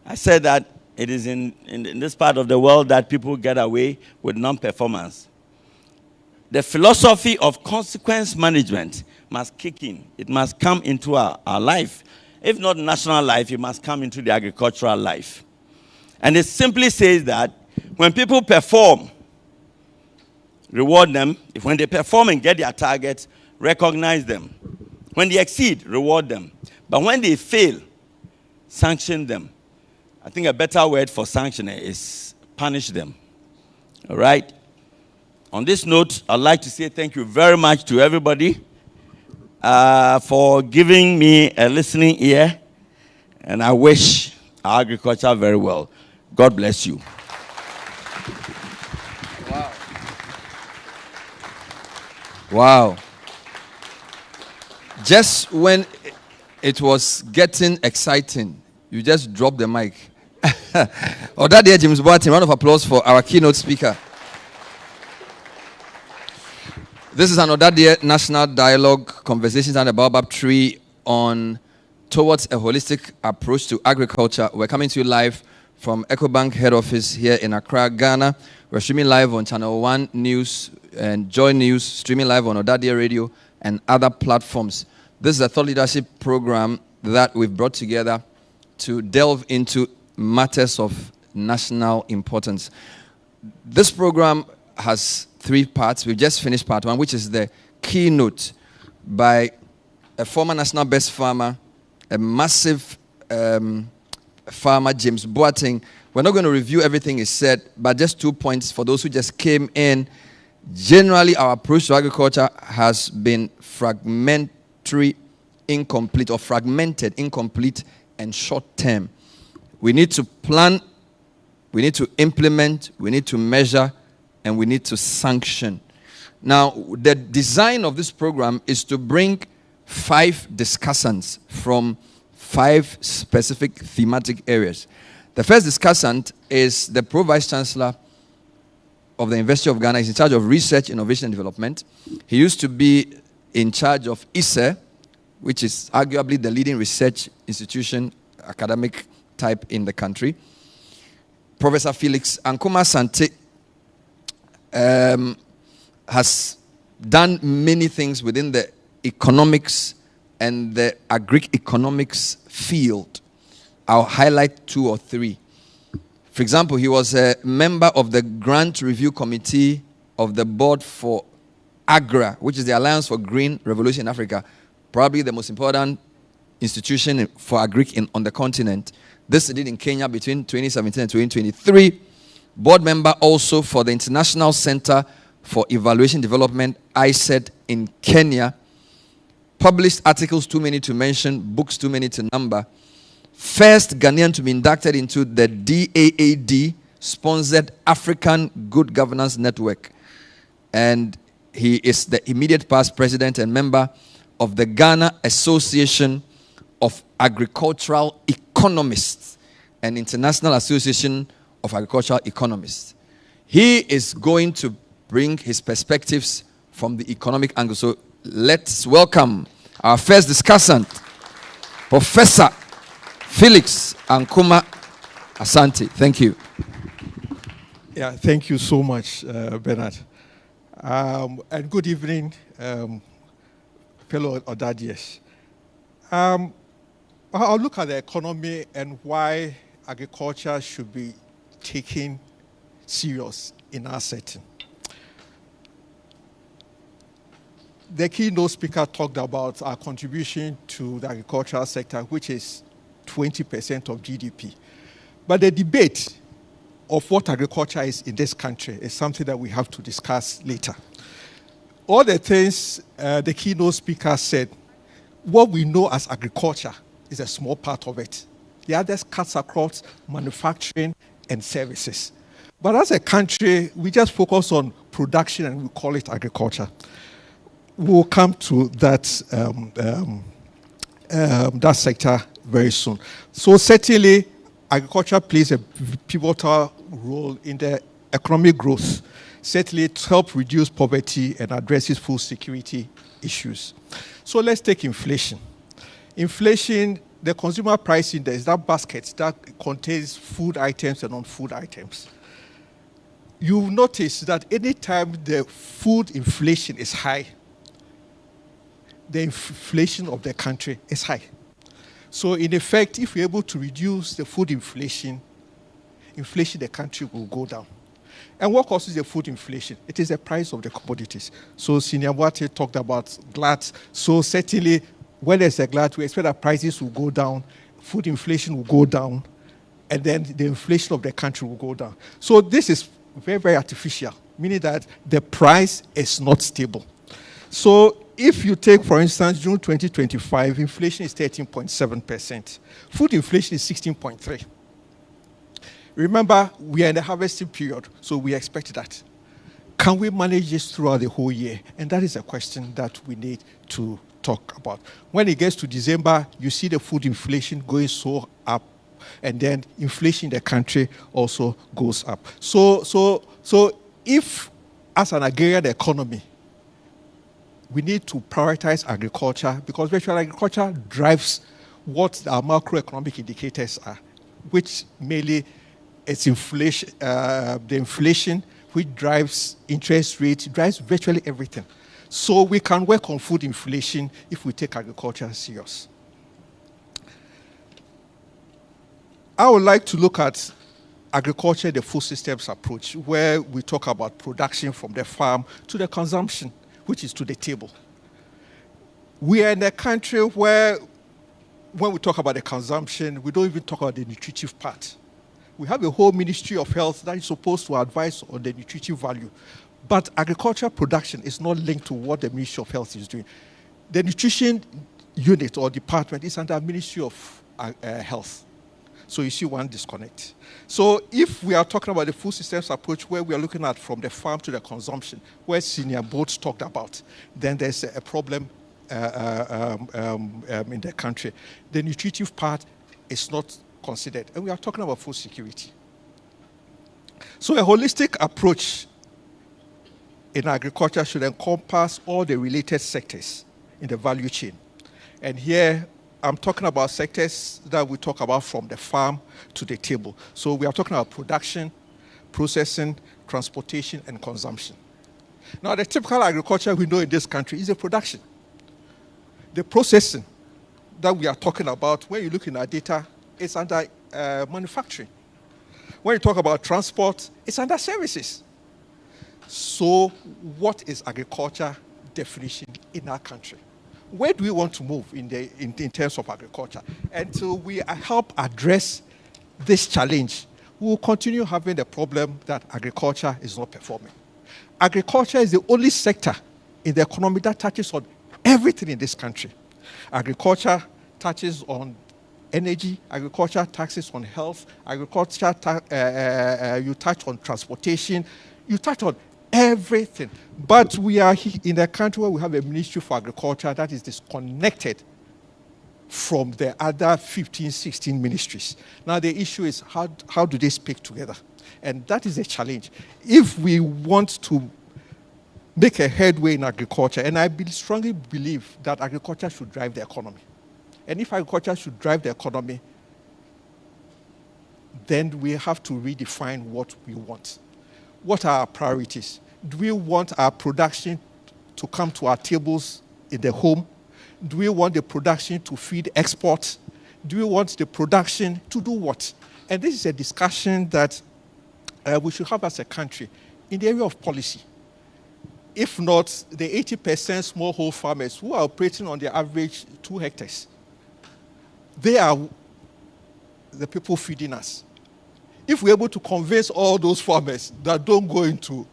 I said that it is in this part of the world that people get away with non-performance. The philosophy of consequence management must kick in. It must come into our life. If not national life, it must come into the agricultural life. And it simply says that when people perform, reward them. When they perform and get their targets, recognize them. When they exceed, reward them. But when they fail, sanction them. I think a better word for sanction is punish them. All right? On this note, I'd like to say thank you very much to everybody for giving me a listening ear. And I wish our agriculture very well. God bless you. Wow. Wow. Just when it was getting exciting, you just dropped the mic. Ɔdadeɛ James Boateng, round of applause for our keynote speaker. This is an Ɔdadeɛ National Dialogue Conversations under the Baobab Tree on towards a holistic approach to agriculture. We're coming to you live from EcoBank head office here in Accra, Ghana. We're streaming live on ChannelOne News and Joy News, streaming live on Ɔdadeɛ Radio and other platforms. This is a thought leadership program that we've brought together to delve into matters of national importance. This program has 3 parts. We've just finished part 1, which is the keynote by a former national best farmer, a massive farmer, James Boateng. We're not going to review everything he said, but just 2 points for those who just came in. Generally, our approach to agriculture has been fragmented, incomplete, and short-term. We need to plan, we need to implement, we need to measure, and we need to sanction. Now, the design of this program is to bring 5 discussants from 5 specific thematic areas. The first discussant is the Pro-Vice Chancellor of the University of Ghana. He's in charge of research, innovation, and development. He used to be in charge of ISE, which is arguably the leading research institution, academic type in the country. Professor Felix Ankuma-Sante has done many things within the economics and the agri-economics field. I'll highlight 2 or 3. For example, he was a member of the Grant Review Committee of the Board for AGRA, which is the Alliance for Green Revolution in Africa, probably the most important institution for agri on the continent. This he did in Kenya between 2017 and 2023. Board member also for the International Center for Evaluation Development, ICED, in Kenya. Published articles too many to mention, books too many to number. First Ghanaian to be inducted into the DAAD-sponsored African Good Governance Network. And he is the immediate past president and member of the Ghana Association of Agricultural Economists and International Association of Agricultural Economists. He is going to bring his perspectives from the economic angle. So let's welcome our first discussant, Professor Felix Ankuma-Asante. Thank you. Yeah, thank you so much, Bernard. And good evening, fellow Ɔdadeɛs. I'll look at the economy and why agriculture should be taken serious in our setting. The keynote speaker talked about our contribution to the agricultural sector, which is 20% of GDP. But the debate of what agriculture is in this country is something that we have to discuss later. All the things the keynote speaker said, what we know as agriculture is a small part of it. The others cuts across manufacturing and services. But as a country, we just focus on production and we call it agriculture. We'll come to that that sector very soon. So certainly, agriculture plays a pivotal role in the economic growth. certainly to help reduce poverty and addresses food security issues. So let's take inflation. Inflation, the consumer price index, that basket that contains food items and non-food items. You notice that anytime the food inflation is high, the inflation of the country is high. So in effect, if we're able to reduce the food inflation in the country will go down. And what causes the food inflation? It is the price of the commodities. So Senior Boate talked about glut. So certainly, when there's a glut, we expect that prices will go down, food inflation will go down, and then the inflation of the country will go down. So this is very, very artificial, meaning that the price is not stable. So if you take, for instance, June 2025, inflation is 13.7%. Food inflation is 16.3%. Remember, we are in the harvesting period, so we expect that. Can we manage this throughout the whole year? And that is a question that we need to talk about. When it gets to December, you see the food inflation going so up, and then inflation in the country also goes up. So if, as an agrarian economy, we need to prioritize agriculture, because virtual agriculture drives what our macroeconomic indicators are, which mainly it's inflation, the inflation, which drives interest rates, drives virtually everything. So we can work on food inflation if we take agriculture serious. I would like to look at agriculture, the food systems approach, where we talk about production from the farm to the consumption, which is to the table. We are in a country where, when we talk about the consumption, we don't even talk about the nutritive part. We have a whole Ministry of Health that is supposed to advise on the nutritive value. But agricultural production is not linked to what the Ministry of Health is doing. The nutrition unit or department is under Ministry of Health. So you see one disconnect. So if we are talking about the food systems approach, where we are looking at from the farm to the consumption, where Senior Boats talked about, then there's a problem in the country. The nutritive part is not considered. And we are talking about food security. So a holistic approach in agriculture should encompass all the related sectors in the value chain. And here, I'm talking about sectors that we talk about from the farm to the table. So we are talking about production, processing, transportation, and consumption. Now, the typical agriculture we know in this country is the production. The processing that we are talking about, when you look in our data, it's under manufacturing. When you talk about transport, it's under services. So what is agriculture definition in our country? Where do we want to move in terms of agriculture? Until we help address this challenge, we will continue having the problem that agriculture is not performing. Agriculture is the only sector in the economy that touches on everything in this country. Agriculture touches on energy, agriculture touches on health, agriculture, you touch on transportation, you touch on everything. But we are in a country where we have a Ministry for Agriculture that is disconnected from the other 15, 16 ministries. Now the issue is how do they speak together? And that is a challenge. If we want to make a headway in agriculture, and I strongly believe that agriculture should drive the economy. And if agriculture should drive the economy, then we have to redefine what we want. What are our priorities? Do we want our production to come to our tables in the home? Do we want the production to feed exports? Do we want the production to do what? And this is a discussion that we should have as a country in the area of policy. If not, the 80% smallholder farmers who are operating on the average 2 hectares, they are the people feeding us. If we're able to convince all those farmers that don't go into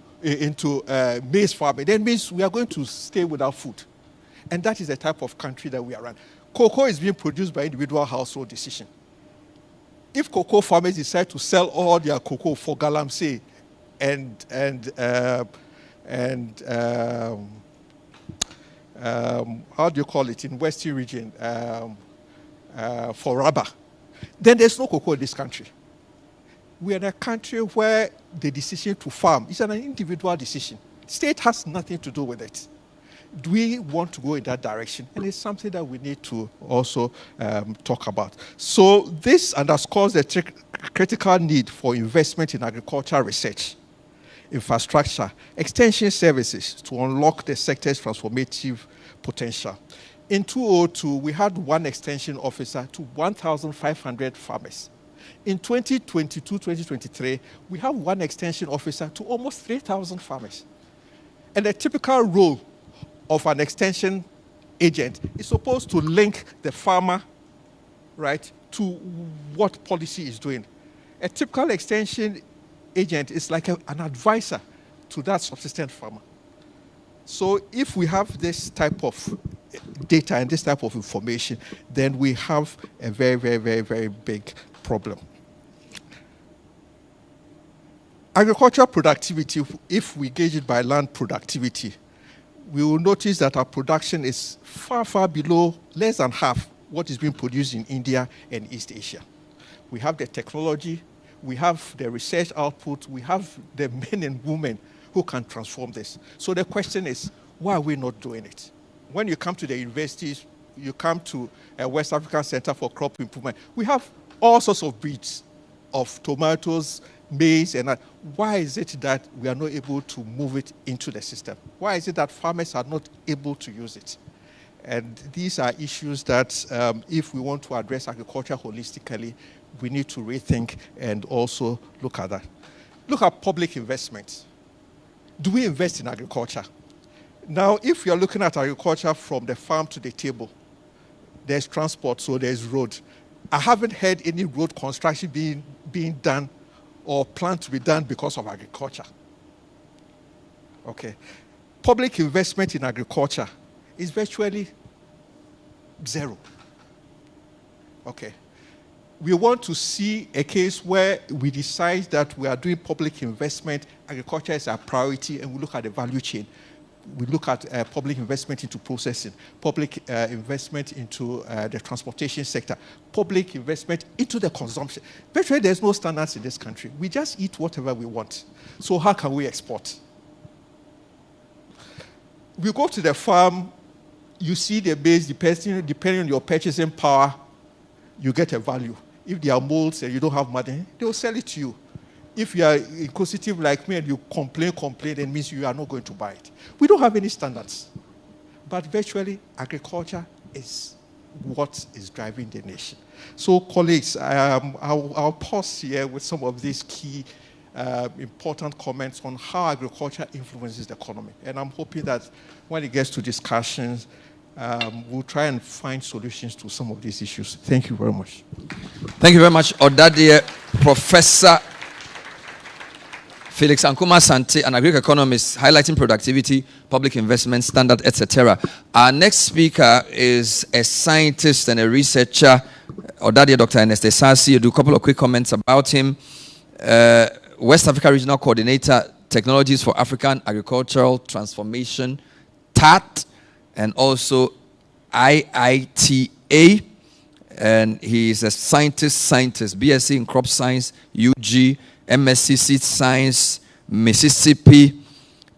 maize farming, that means we are going to stay without food. And that is the type of country that we are in. Cocoa is being produced by individual household decision. If cocoa farmers decide to sell all their cocoa for galamsey and how do you call it in Western region, for rubber, then there's no cocoa in this country. We are in a country where the decision to farm is an individual decision. State has nothing to do with it. Do we want to go in that direction? And it's something that we need to also talk about. So this underscores the critical need for investment in agricultural research, infrastructure, extension services to unlock the sector's transformative potential. In 2002, we had one extension officer to 1,500 farmers. In 2022-2023, we have one extension officer to almost 3,000 farmers. And the typical role of an extension agent is supposed to link the farmer, right, to what policy is doing. A typical extension agent is like an advisor to that subsistence farmer. So if we have this type of data and this type of information, then we have a very, very, very, very big problem. Agricultural productivity, if we gauge it by land productivity, we will notice that our production is far, far below, less than half what is being produced in India and East Asia. We have the technology, we have the research output, we have the men and women who can transform this. So the question is, why are we not doing it? When you come to the universities, you come to a West African Center for Crop Improvement, we have all sorts of breeds of tomatoes, maize, and why is it that we are not able to move it into the system? Why is it that farmers are not able to use it? And these are issues that if we want to address agriculture holistically, we need to rethink and also look at that. Look at public investment. Do we invest in agriculture? Now, if you're looking at agriculture from the farm to the table, there's transport, so there's road. I haven't heard any road construction being done or planned to be done because of agriculture. Okay. Public investment in agriculture is virtually zero. Okay. We want to see a case where we decide that we are doing public investment, agriculture is a priority, and we look at the value chain. We look at public investment into processing, public investment into the transportation sector, public investment into the consumption. Virtually, there's no standards in this country. We just eat whatever we want. So how can we export? We go to the farm, you see the base, depending on your purchasing power, you get a value. If there are molds and you don't have money, they will sell it to you. If you are inquisitive like me and you complain, it means you are not going to buy it. We don't have any standards. But virtually, agriculture is what is driving the nation. So, colleagues, I'll pause here with some of these key important comments on how agriculture influences the economy. And I'm hoping that when it gets to discussions, we'll try and find solutions to some of these issues. Thank you very much. Thank you very much, Ɔdadeɛ, Professor Felix Ankuma Sante, an agricultural economist, highlighting productivity, public investment, standard, etc. Our next speaker is a scientist and a researcher, Ɔdadeɛ, Dr. Ernest Esasi. I'll do a couple of quick comments about him. West Africa Regional Coordinator, Technologies for African Agricultural Transformation, TAT, and also IITA. And he is a scientist, BSc in Crop Science, UG, MSc Seed Science, Mississippi,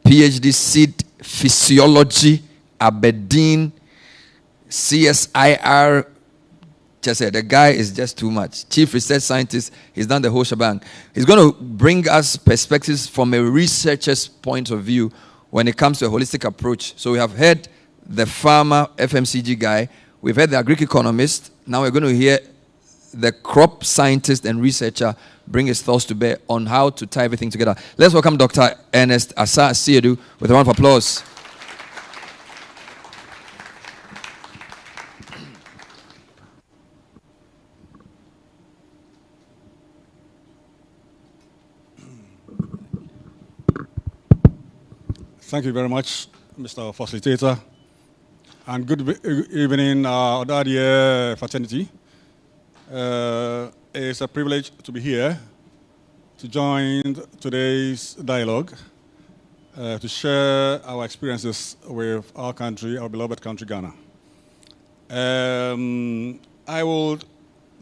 PhD Seed Physiology, Aberdeen, CSIR. Just said, the guy is just too much. Chief Research Scientist, he's done the whole shebang. He's going to bring us perspectives from a researcher's point of view when it comes to a holistic approach. So we have heard the farmer, FMCG guy. We've heard the agri-economist. Now we're going to hear the crop scientist and researcher bring his thoughts to bear on how to tie everything together. Let's welcome Dr. Ernest Asiedu with a round of applause. Thank you very much, Mr. Facilitator. And good evening, Ɔdadeɛ fraternity. It's a privilege to be here to join today's dialogue, to share our experiences with our country, our beloved country, Ghana. I will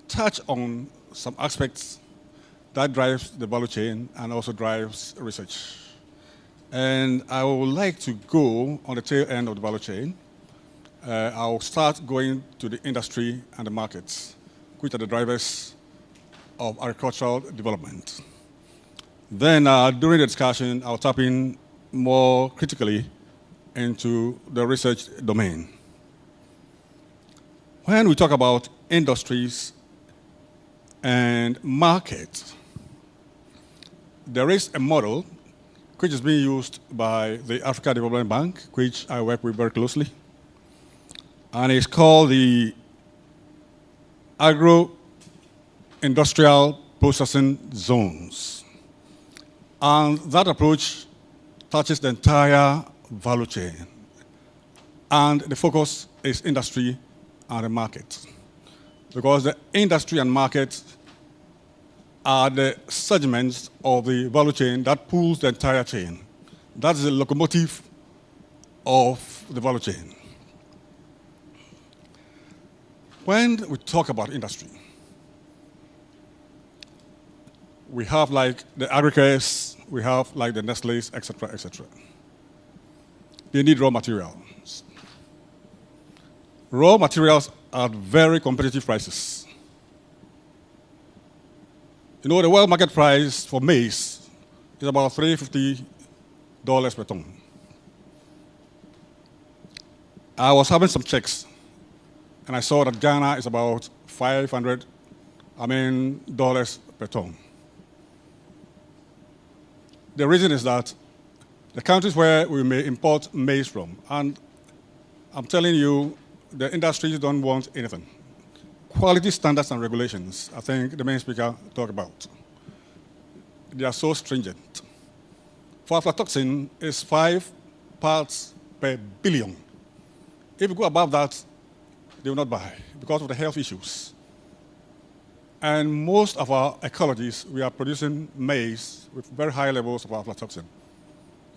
touch on some aspects that drives the value chain and also drives research. And I would like to go on the tail end of the value chain. I'll start going to the industry and the markets, which are the drivers of agricultural development. Then during the discussion, I'll tap in more critically into the research domain. When we talk about industries and markets, there is a model which is being used by the Africa Development Bank, which I work with very closely. And it's called the Agro-Industrial Processing Zones. And that approach touches the entire value chain. And the focus is industry and the market. Because the industry and market are the segments of the value chain that pulls the entire chain. That's the locomotive of the value chain. When we talk about industry, we have like the aggregates, we have like the Nestle's, etc., etc. They need raw materials. Raw materials are very competitive prices. You know, the world market price for maize is about $350 per ton. I was having some checks, and I saw that Ghana is about $500 per ton. The reason is that the countries where we may import maize from, and I'm telling you, the industries don't want anything. Quality standards and regulations, I think the main speaker talked about. They are so stringent. For aflatoxin, it's 5 parts per billion. If you go above that, they will not buy because of the health issues. And most of our ecologies, we are producing maize with very high levels of aflatoxin.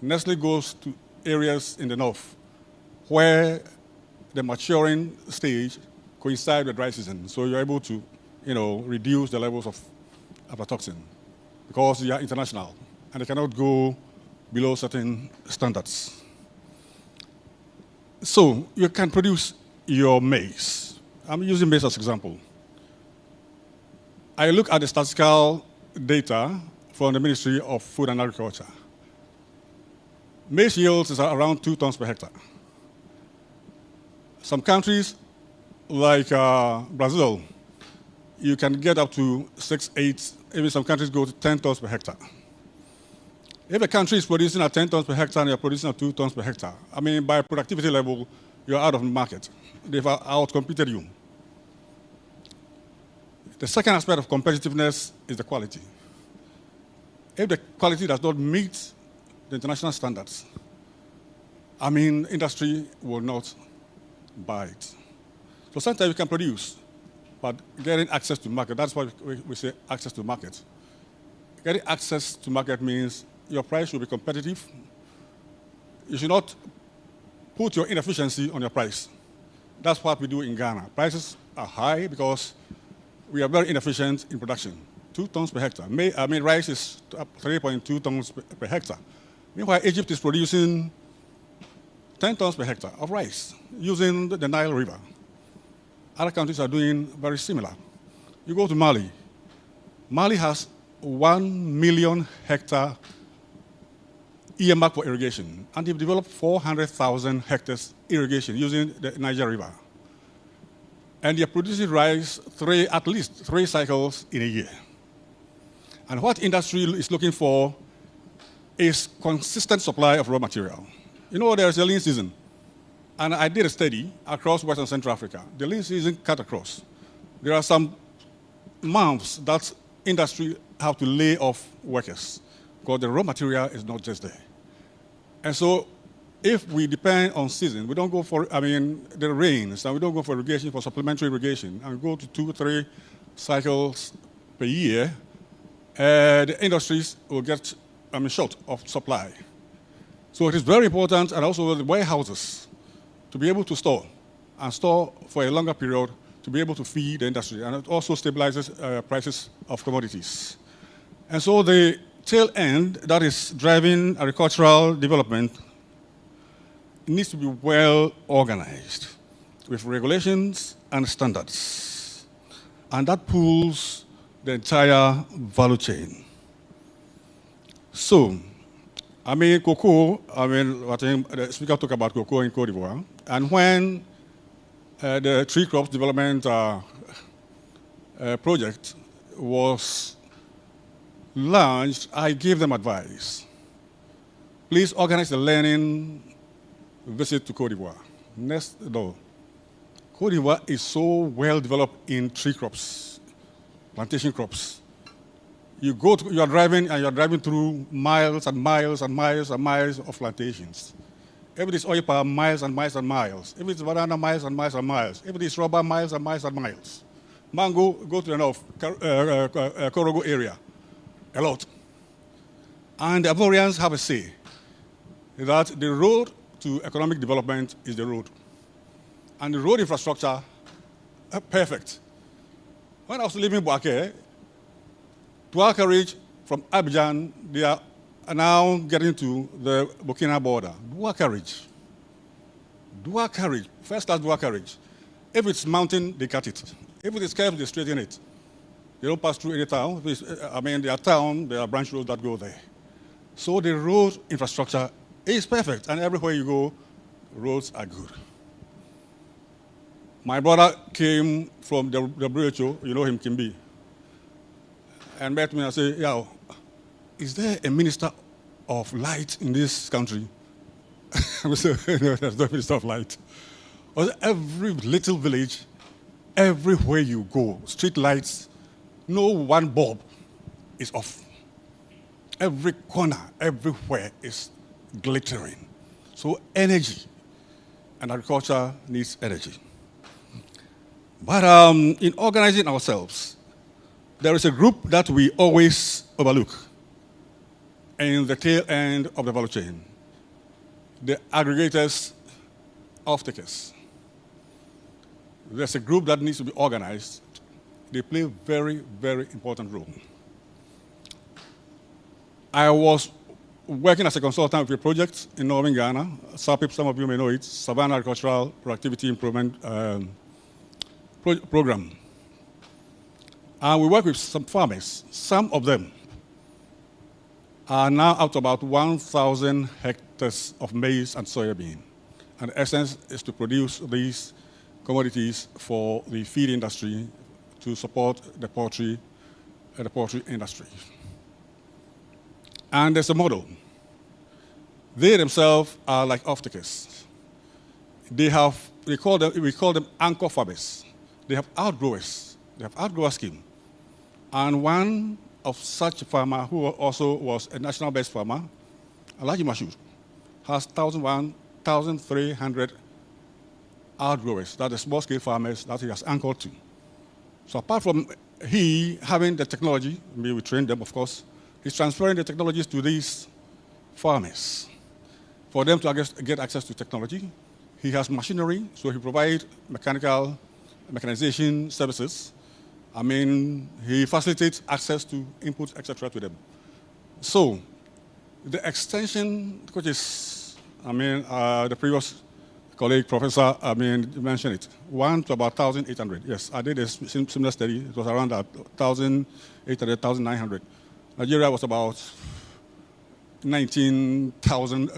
Nestle goes to areas in the north where the maturing stage coincides with dry season. So you're able to, reduce the levels of aflatoxin because they are international and they cannot go below certain standards. So you can produce your maize. I'm using maize as an example. I look at the statistical data from the Ministry of Food and Agriculture. Maize yields is around 2 tons per hectare. Some countries, like Brazil, you can get up to 6, 8, even some countries go to 10 tons per hectare. If a country is producing at 10 tons per hectare and you're producing at 2 tons per hectare, by productivity level, you're out of the market. They've outcompeted you. The second aspect of competitiveness is the quality. If the quality does not meet the international standards, industry will not buy it. So sometimes you can produce, but getting access to market, that's why we say access to market. Getting access to market means your price should be competitive. You should not put your inefficiency on your price. That's what we do in Ghana. Prices are high because we are very inefficient in production. 2 tons per hectare. Rice is 3.2 tons per hectare. Meanwhile, Egypt is producing 10 tons per hectare of rice using the Nile River. Other countries are doing very similar. You go to Mali. Mali has 1 million hectare earmarked for irrigation, and they've developed 400,000 hectares irrigation using the Niger River. And they're producing rice at least 3 cycles in a year. And what industry is looking for is consistent supply of raw material. There's a lean season. And I did a study across West and Central Africa. The lean season cut across. There are some months that industry have to lay off workers because the raw material is not just there. And so if we depend on season, we don't go for, the rains, and we don't go for irrigation, for supplementary irrigation, and go to 2 or 3 cycles per year, the industries will get short of supply. So it is very important, and also the warehouses, to be able to store for a longer period to be able to feed the industry. And it also stabilizes prices of commodities. And so the tail end that is driving agricultural development needs to be well organized with regulations and standards. And that pulls the entire value chain. So, cocoa, I think the speaker talked about cocoa in Cote d'Ivoire. And when the tree crops development project was launched, I gave them advice. Please organize the learning visit to Cote d'Ivoire. Next door. Cote d'Ivoire is so well developed in tree crops, plantation crops. You are driving through miles and miles and miles and miles of plantations. If it is oil palm, miles and miles and miles. If it's banana, miles and miles and miles. If it is rubber, miles and miles and miles. Mango, go to the north, Korogo area, a lot. And the Ivorians have a say that the road to economic development is the road. And the road infrastructure, perfect. When I was living in Boaké, dual carriage from Abidjan, they are now getting to the Burkina border. Dual carriage, first class dual carriage. If it's mountain, they cut it. If it is curved, they straighten it. They don't pass through any town. There are towns, there are branch roads that go there. So the road infrastructure is perfect, and everywhere you go, roads are good. My brother came from the WHO, you know him, Kimbi, and met me and said, "Yo, is there a minister of light in this country?" I said, "No, there's no minister of light." Every little village, everywhere you go, street lights, no one bulb is off. Every corner, everywhere is glittering. So energy, and agriculture needs energy. But in organizing ourselves, there is a group that we always overlook in the tail end of the value chain: the aggregators, off-takers. There's a group that needs to be organized. They play a very, very important role. I was working as a consultant with a project in northern Ghana. SAPIP, some of you may know it, Savannah Agricultural Productivity Improvement Program. And we work with some farmers. Some of them are now up to about 1,000 hectares of maize and soybean. And the essence is to produce these commodities for the feed industry to support the poultry industry. And there's a model. They themselves are like off-takers. We call them anchor farmers. They have outgrowers. They have outgrower scheme. And one of such a farmer, who also was a national best farmer, Alaji Mashud, has 1,300 outgrowers, that are small-scale farmers that he has anchored to. So apart from he having the technology, we train them, of course, he's transferring the technologies to these farmers. For them to get access to technology, he has machinery, so he provides mechanization services. He facilitates access to inputs, etc., to them. So the extension, which is, the previous colleague, professor, mentioned it, 1 to about 1,800. Yes, I did a similar study. It was around 1,800, 1,900. Nigeria was about 19,000.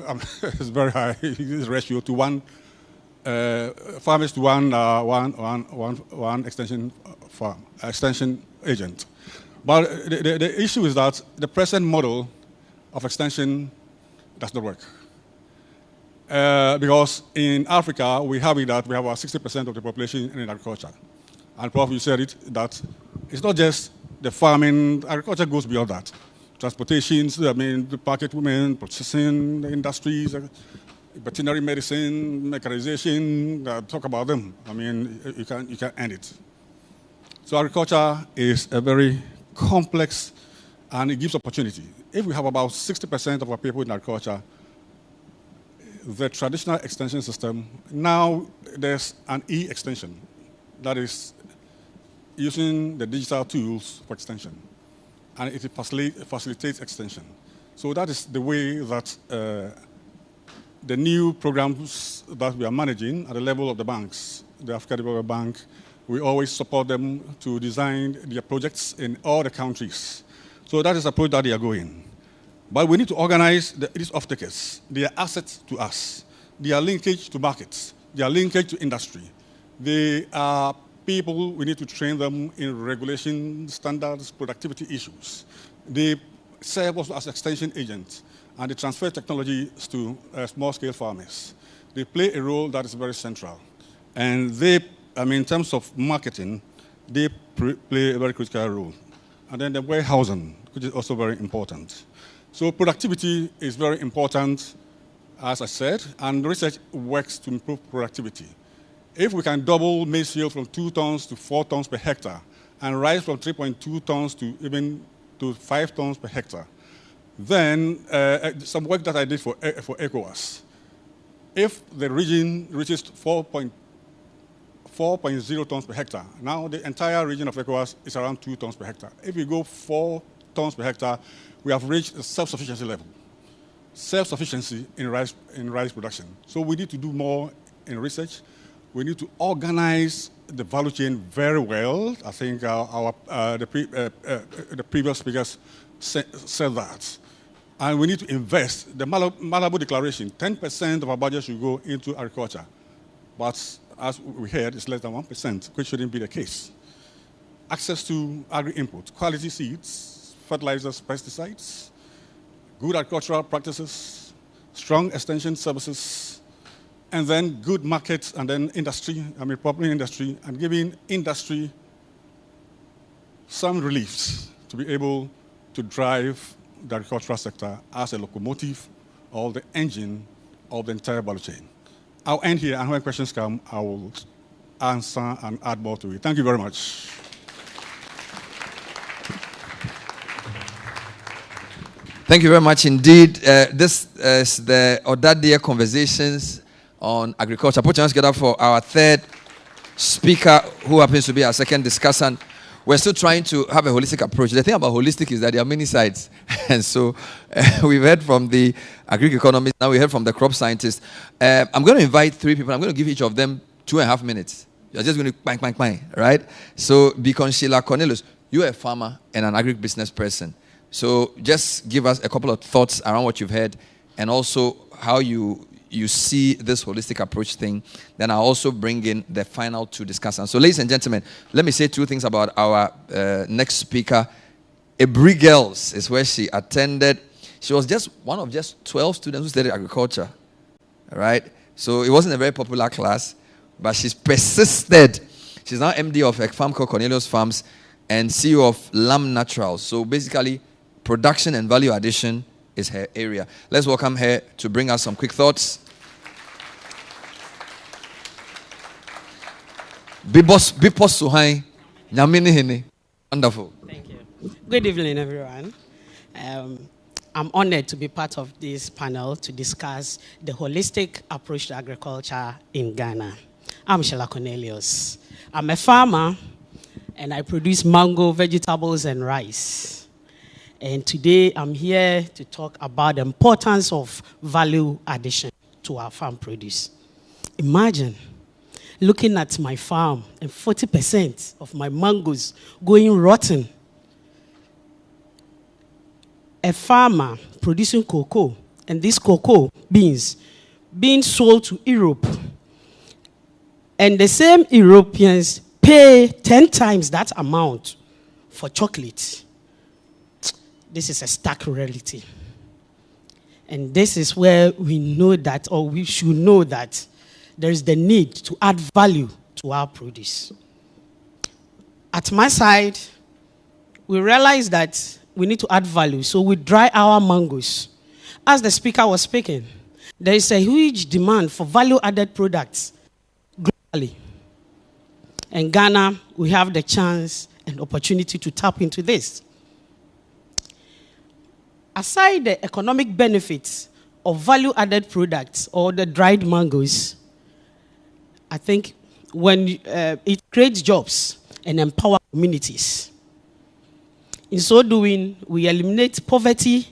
It's very high. This ratio to one farmers to one extension agent. But the issue is that the present model of extension does not work. Because in Africa, we have about 60% of the population in agriculture. And Prof, you said it, that it's not just the farming, agriculture goes beyond that. Transportations, the market women, processing, the industries, veterinary medicine, mechanization, talk about them. You can't end it. So agriculture is a very complex, and it gives opportunity. If we have about 60% of our people in agriculture, the traditional extension system, now there's an e-extension that is using the digital tools for extension. and it facilitates extension. So that is the way that the new programs that we are managing at the level of the banks, the African Development Bank, we always support them to design their projects in all the countries. So that is the approach that they are going. But we need to organize these off-takers, their assets to us, their linkage to markets, their linkage to industry. They are people, we need to train them in regulation, standards, productivity issues. They serve also as extension agents, and they transfer technologies to small-scale farmers. They play a role that is very central. And they, in terms of marketing, they play a very critical role. And then the warehousing, which is also very important. So productivity is very important, as I said, and research works to improve productivity. If we can double maize yield from 2 tons to 4 tons per hectare, and rise from 3.2 tons to even to 5 tons per hectare, then some work that I did for ECOWAS, if the region reaches 4.0 tons per hectare, now the entire region of ECOWAS is around 2 tons per hectare. If we go 4 tons per hectare, we have reached a self-sufficiency level. Self-sufficiency in rice production. So we need to do more in research. We need to organize the value chain very well. I think the previous speakers said that. And we need to invest. The Malabo Declaration, 10% of our budget should go into agriculture. But as we heard, it's less than 1%, which shouldn't be the case. Access to agri-input, quality seeds, fertilizers, pesticides, good agricultural practices, strong extension services, and then good markets, and then industry, proper industry, and giving industry some reliefs to be able to drive the agricultural sector as a locomotive or the engine of the entire value chain. I'll end here, and when questions come, I will answer and add more to it. Thank you very much. Thank you very much indeed. This is the Ɔdadeɛ Conversations on Agriculture. Put your hands together for our third speaker, who happens to be our second discussant. We're still trying to have a holistic approach. The thing about holistic is that there are many sides. And so we've heard from the agri-economist, now we heard from the crop scientist. I'm going to invite 3 people. I'm going to give each of them 2.5 minutes. You're just going to bang, bang, bang, right? So, Beacon Sheila Cornelius, you're a farmer and an agri-business person. So just give us a couple of thoughts around what you've heard and also how you see this holistic approach thing. Then I'll also bring in the final 2 discussants. So ladies and gentlemen, let me say 2 things about our next speaker. Ebri Girls is where she attended. She was just one of just 12 students who studied agriculture. All right? So it wasn't a very popular class, but she's persisted. She's now MD of a farm called Cornelius Farms and CEO of Lamb Naturals. So basically, production and value addition is her area. Let's welcome her to bring us some quick thoughts. Bibos Suhai Nyamini Hene. Wonderful. Thank you. Good evening, everyone. I'm honored to be part of this panel to discuss the holistic approach to agriculture in Ghana. I'm Sheila Cornelius. I'm a farmer and I produce mango, vegetables, and rice. And today I'm here to talk about the importance of value addition to our farm produce. Imagine looking at my farm and 40% of my mangoes going rotten. A farmer producing cocoa, and these cocoa beans being sold to Europe. And the same Europeans pay 10 times that amount for chocolate. This is a stark reality. And this is where we know that, or we should know that, there is the need to add value to our produce. At my side, we realize that we need to add value, so we dry our mangoes. As the speaker was speaking, there is a huge demand for value-added products globally. In Ghana, we have the chance and opportunity to tap into this. Aside the economic benefits of value-added products or the dried mangoes, I think when it creates jobs and empower communities. In so doing, we eliminate poverty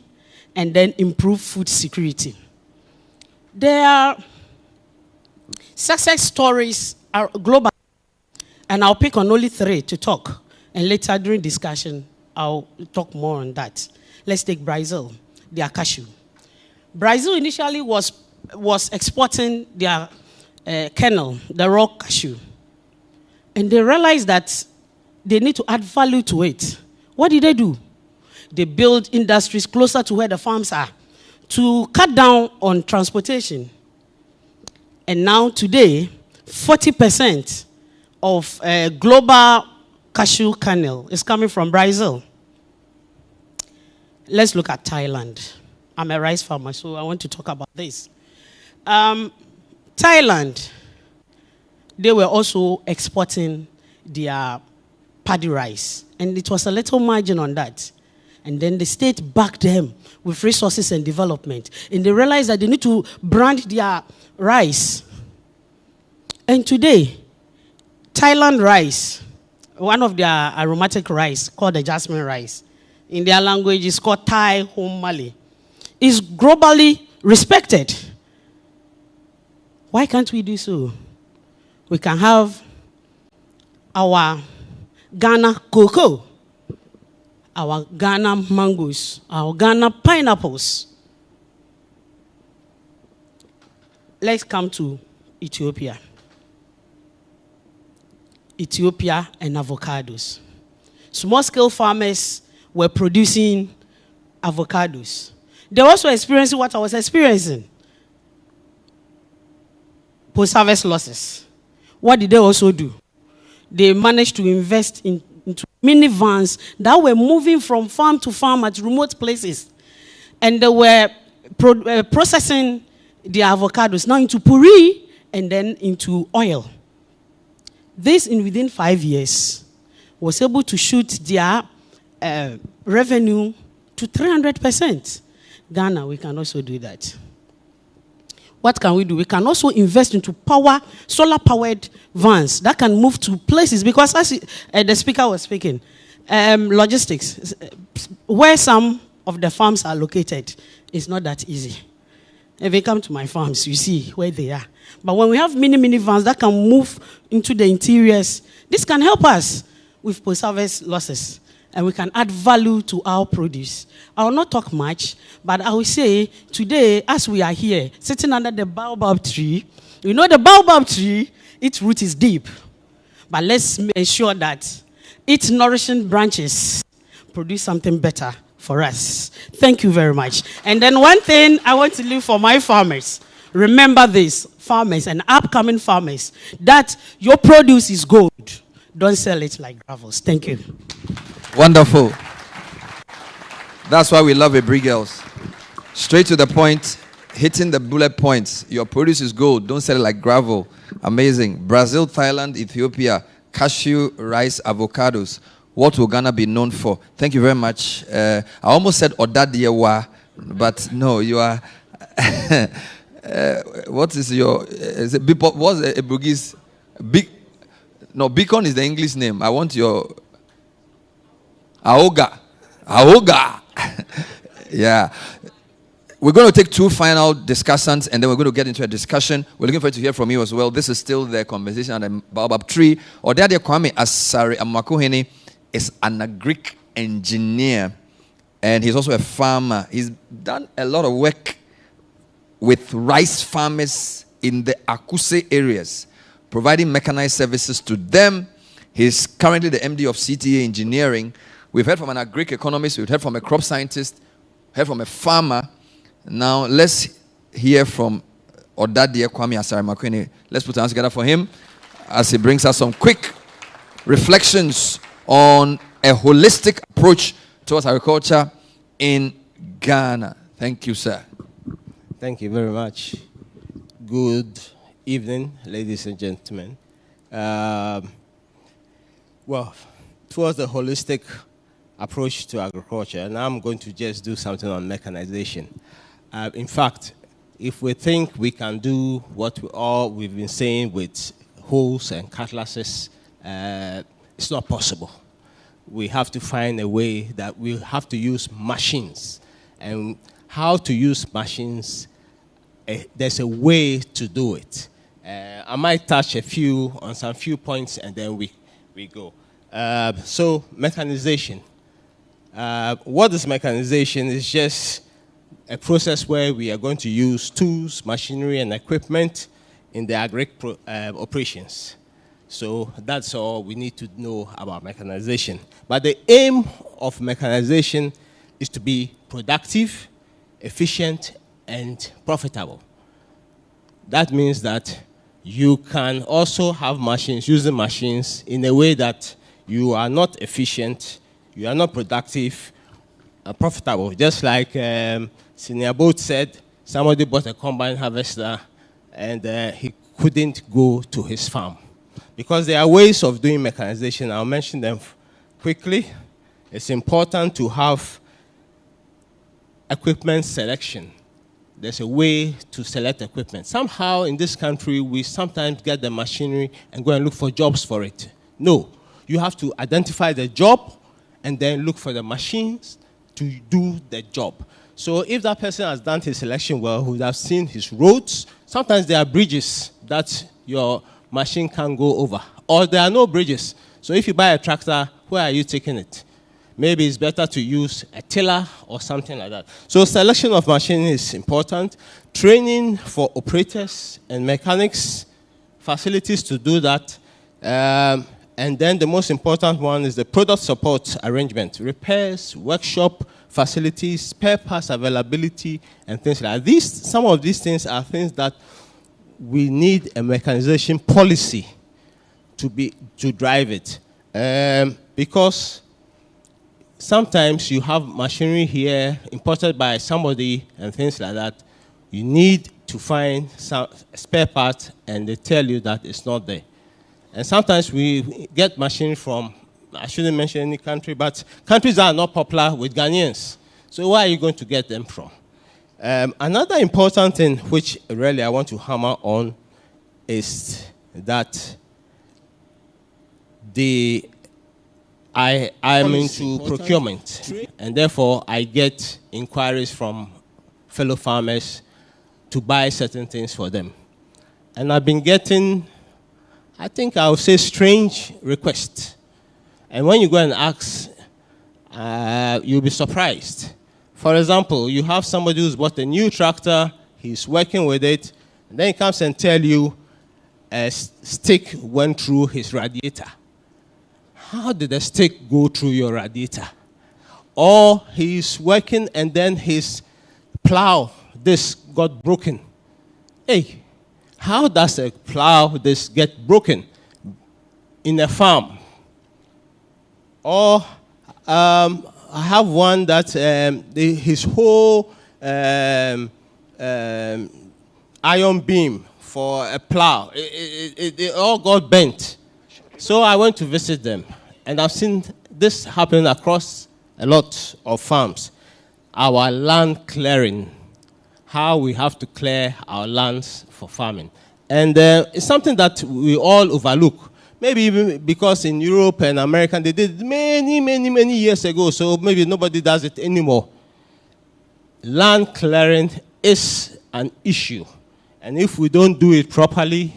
and then improve food security. There are success stories are global, and I'll pick on only 3 to talk, and later during discussion, I'll talk more on that. Let's take Brazil, their cashew. Brazil initially was exporting their kernel, the raw cashew, and they realized that they need to add value to it. What did they do? They built industries closer to where the farms are to cut down on transportation. And now today, 40% of global cashew kernel is coming from Brazil. Let's look at Thailand. I'm a rice farmer, so I want to talk about this. Thailand, they were also exporting their paddy rice, and it was a little margin on that. And then the state backed them with resources and development. And they realized that they need to brand their rice. And today, Thailand rice, one of their aromatic rice called the jasmine rice, in their language is called Thai Home Mali, is globally respected. Why can't we do so? We can have our Ghana cocoa, our Ghana mangoes, our Ghana pineapples. Let's come to Ethiopia. Ethiopia and avocados. Small-scale farmers were producing avocados. They were also experiencing what I was experiencing. Post-harvest losses. What did they also do? They managed to invest into minivans that were moving from farm to farm at remote places. And they were processing the avocados now into puree and then into oil. This, within 5 years, was able to shoot their revenue to 300%. Ghana, we can also do that. What can we do? We can also invest into solar-powered vans that can move to places, because as the speaker was speaking, logistics, where some of the farms are located, is not that easy. If you come to my farms, you see where they are. But when we have mini vans that can move into the interiors, this can help us with post-harvest losses, and we can add value to our produce. I will not talk much, but I will say today, as we are here, sitting under the Baobab tree, you know the Baobab tree, its root is deep. But let's ensure that its nourishing branches produce something better for us. Thank you very much. And then one thing I want to leave for my farmers. Remember this, farmers and upcoming farmers, that your produce is gold. Don't sell it like gravels. Thank you. Wonderful. That's why we love Abri girls. Straight to the point, hitting the bullet points. Your produce is gold. Don't sell it like gravel. Amazing. Brazil, Thailand, Ethiopia, cashew, rice, avocados. What will Ghana be known for? Thank you very much. I almost said Ɔdadeɛ, but no, you are... what is your... Is it, what's a Bugis? No, Beacon is the English name. I want your... Aoga. Yeah. We're going to take 2 final discussants, and then we're going to get into a discussion. We're looking forward to hear from you as well. This is still the conversation on the Baobab tree. Ɔdadeɛ Kwame Asare Amakohene is an Greek engineer, and he's also a farmer. He's done a lot of work with rice farmers in the Akuse areas, providing mechanized services to them. He's currently the MD of CTA Engineering. We've heard from an Greek economist, we've heard from a crop scientist, heard from a farmer. Now let's hear from Ɔdadeɛ Kwame Asare Amakohene. Let's put our hands together for him as he brings us some quick reflections on a holistic approach towards agriculture in Ghana. Thank you, sir. Thank you very much. Good evening, ladies and gentlemen. Well, towards the holistic approach to agriculture, and I'm going to just do something on mechanization. In fact, if we think we can do what we've been saying with hoes and cutlasses, it's not possible. we have to find a way that we have to use machines. And how to use machines, there's a way to do it. I might touch on some few points, and then we go. So mechanization. What is mechanization? It's just a process where we are going to use tools, machinery, and equipment in the agri operations. So that's all we need to know about mechanization. But the aim of mechanization is to be productive, efficient, and profitable. That means that you can also have machines, using machines in a way that you are not efficient, you are not productive, profitable. Just like Senior Boat said, somebody bought a combine harvester and he couldn't go to his farm. Because there are ways of doing mechanization. I'll mention them quickly. It's important to have equipment selection. There's a way to select equipment. Somehow in this country, we sometimes get the machinery and go and look for jobs for it. No, you have to identify the job and then look for the machines to do the job. So if that person has done his selection well, who would have seen his roads, sometimes there are bridges that your machine can go over, or there are no bridges. So if you buy a tractor, where are you taking it? Maybe it's better to use a tiller or something like that. So selection of machine is important. Training for operators and mechanics, facilities to do that. And then the most important one is the product support arrangement. Repairs, workshop, facilities, spare parts availability, and things like that. Some of these things are things that we need a mechanization policy to drive it. Because sometimes you have machinery here imported by somebody and things like that. You need to find some spare part, and they tell you that it's not there. And sometimes we get machinery from, I shouldn't mention any country, but countries that are not popular with Ghanaians. So where are you going to get them from? Another important thing which really I want to hammer on is that I'm into procurement, and therefore I get inquiries from fellow farmers to buy certain things for them. And I've been getting, I think I would say, strange requests. And when you go and ask, you'll be surprised. For example, you have somebody who's bought a new tractor, he's working with it, and then he comes and tells you a stick went through his radiator. How did the stick go through your radiator? Or he's working and then his plow disc got broken. Hey, how does a plow disc get broken in a farm? Or I have one that his whole iron beam for a plow, it all got bent. So I went to visit them, and I've seen this happen across a lot of farms. Our land clearing, how we have to clear our lands for farming. And it's something that we all overlook. Maybe even because in Europe and America, they did many years ago, so maybe nobody does it anymore. Land clearing is an issue. And if we don't do it properly,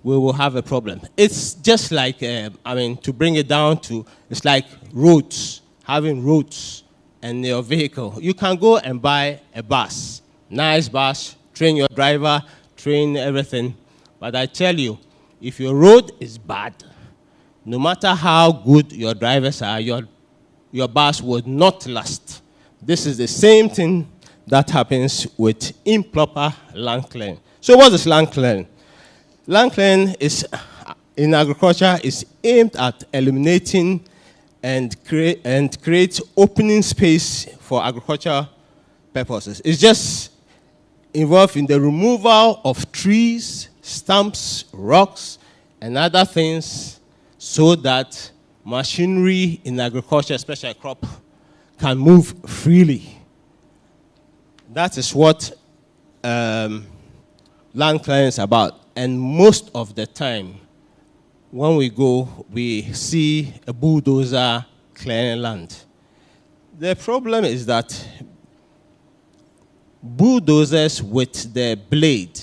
we will have a problem. It's just like, to bring it down to, it's like roads, having roads and your vehicle. You can go and buy a bus, nice bus, train your driver, train everything. But I tell you, if your road is bad, no matter how good your drivers are, your bus will not last. This is the same thing that happens with improper land clearing. So what is land clearing? Land clearing is, in agriculture, is aimed at eliminating and create opening space for agricultural purposes. It's just involved in the removal of trees, stumps, rocks, and other things so that machinery in agriculture, especially crop, can move freely. That is what land clearing is about. And most of the time, when we go, we see a bulldozer clearing land. The problem is that bulldozers with their blade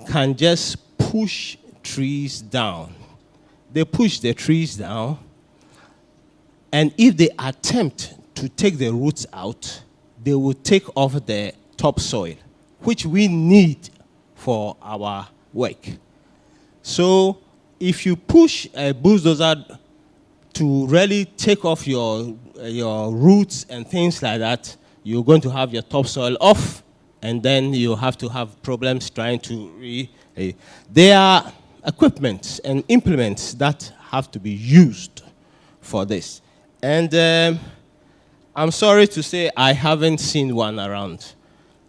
can just push trees down. They push the trees down, and if they attempt to take the roots out, they will take off the topsoil, which we need for our work. So if you push a bulldozer to really take off your roots and things like that, you're going to have your topsoil off, and then you have to have problems trying to there are equipment and implements that have to be used for this. And I'm sorry to say I haven't seen one around.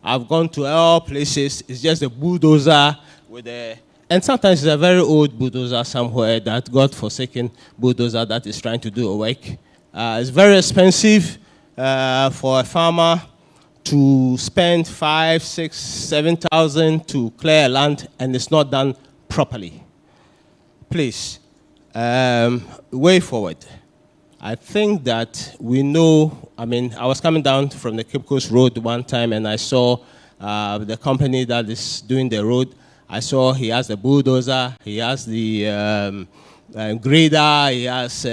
I've gone to all places. It's just a bulldozer with a, and sometimes it's a very old bulldozer somewhere, that God-forsaken bulldozer that is trying to do a work. It's very expensive for a farmer to spend 5,000, 6,000, 7,000 to clear land, and it's not done properly. Please, way forward. I think that we know, I mean, I was coming down from the Cape Coast Road one time, and I saw the company that is doing the road. I saw he has the bulldozer, he has the grader, he has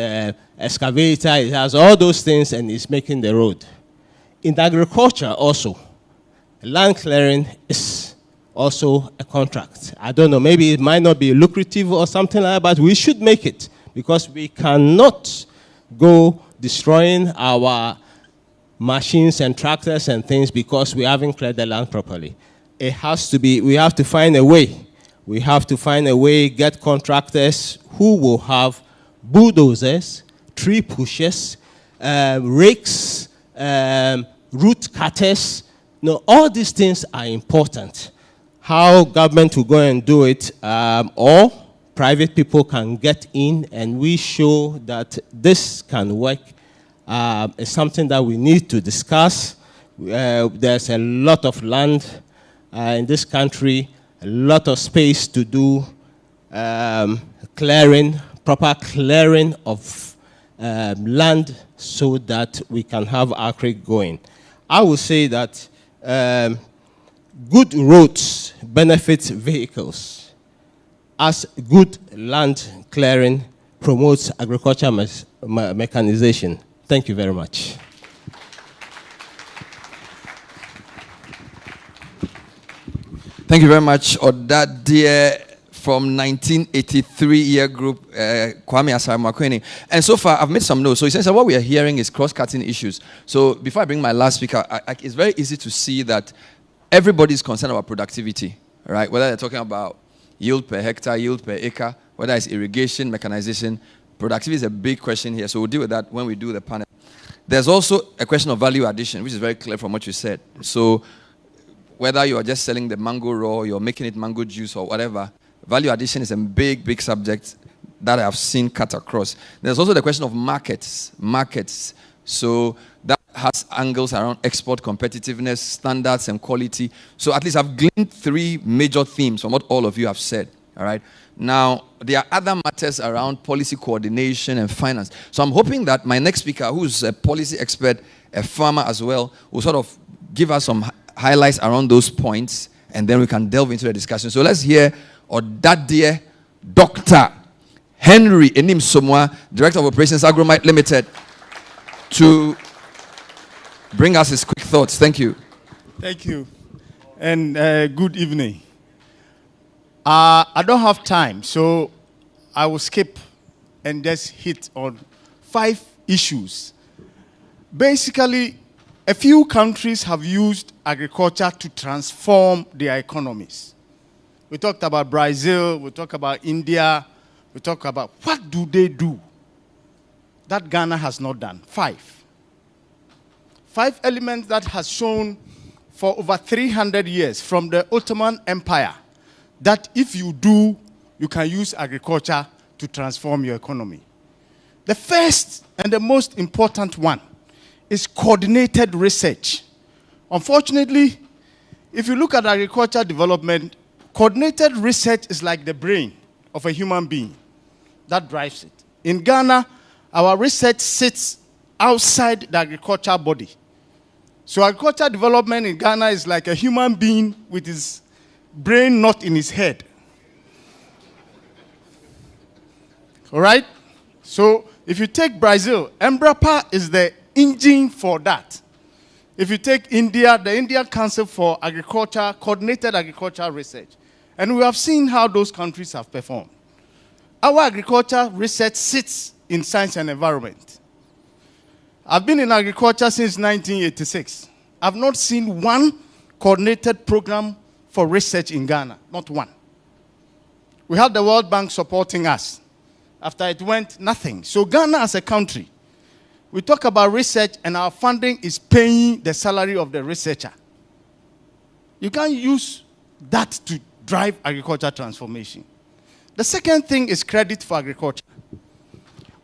excavator, he has all those things, and he's making the road. In agriculture also, land clearing is also a contract. I don't know, maybe it might not be lucrative or something like that, but we should make it, because we cannot go destroying our machines and tractors and things because we haven't cleared the land properly. It has to be, we have to find a way. We have to find a way, get contractors who will have bulldozers, tree pushers, rakes, root cutters. No, all these things are important. How government will go and do it, or private people can get in, and we show that this can work, is something that we need to discuss. There's a lot of land in this country, a lot of space to do clearing, proper clearing of land so that we can have our creek going. I would say that good roads benefit vehicles, as good land clearing promotes agriculture mechanization. Thank you very much. Thank you very much, Ɔdadeɛ from 1983 year group, Kwame Asare-Makwene. And so far, I've made some notes. So essentially what we are hearing is cross-cutting issues. So before I bring my last speaker, it's very easy to see that everybody is concerned about productivity, right? Whether they're talking about yield per hectare, yield per acre, whether it's irrigation, mechanization, productivity is a big question here. So we'll deal with that when we do the panel. There's also a question of value addition, which is very clear from what you said. So whether you are just selling the mango raw, you're making it mango juice or whatever, value addition is a big, big subject that I've seen cut across. There's also the question of markets. So that has angles around export competitiveness, standards, and quality. So at least I've gleaned three major themes from what all of you have said. All right. Now, there are other matters around policy coordination and finance. So I'm hoping that my next speaker, who's a policy expert, a farmer as well, will sort of give us some highlights around those points, and then we can delve into the discussion. So let's hear Ɔdadeɛ Dr. Henry Enim Somwa, Director of Operations, Agromite Limited, to bring us his quick thoughts. Thank you. Thank you. And good evening. I don't have time, so I will skip and just hit on 5 issues. Basically, a few countries have used agriculture to transform their economies. We talked about Brazil, we talked about India, we talked about what do they do that Ghana has not done. 5 elements that has shown for over 300 years from the Ottoman Empire that if you do, you can use agriculture to transform your economy. The first and the most important one is coordinated research. Unfortunately, if you look at agriculture development, coordinated research is like the brain of a human being that drives it. In Ghana, our research sits outside the agricultural body. So agricultural development in Ghana is like a human being with his brain not in his head. All right? So if you take Brazil, Embrapa is the engine for that. If you take India, the Indian Council for Agriculture, Coordinated Agricultural Research. And we have seen how those countries have performed. Our agriculture research sits in science and environment. I've been in agriculture since 1986. I've not seen one coordinated program for research in Ghana, not one. We have the World Bank supporting us. After it went, nothing. So Ghana as a country, we talk about research and our funding is paying the salary of the researcher. You can't use that to drive agriculture transformation. The second thing is credit for agriculture.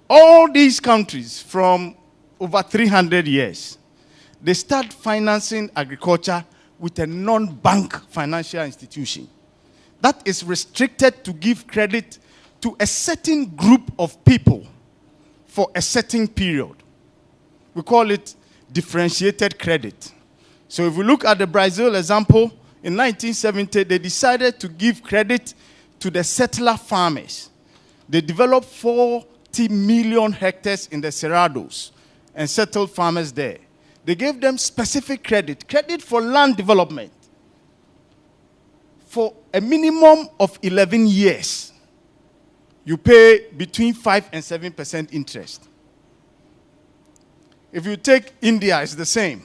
All these countries from over 300 years, they start financing agriculture with a non-bank financial institution. That is restricted to give credit to a certain group of people for a certain period. We call it differentiated credit. So if we look at the Brazil example, in 1970, they decided to give credit to the settler farmers. They developed 40 million hectares in the Cerrados and settled farmers there. They gave them specific credit for land development for a minimum of 11 years. You pay between 5 and 7% interest. If you take India, it's the same.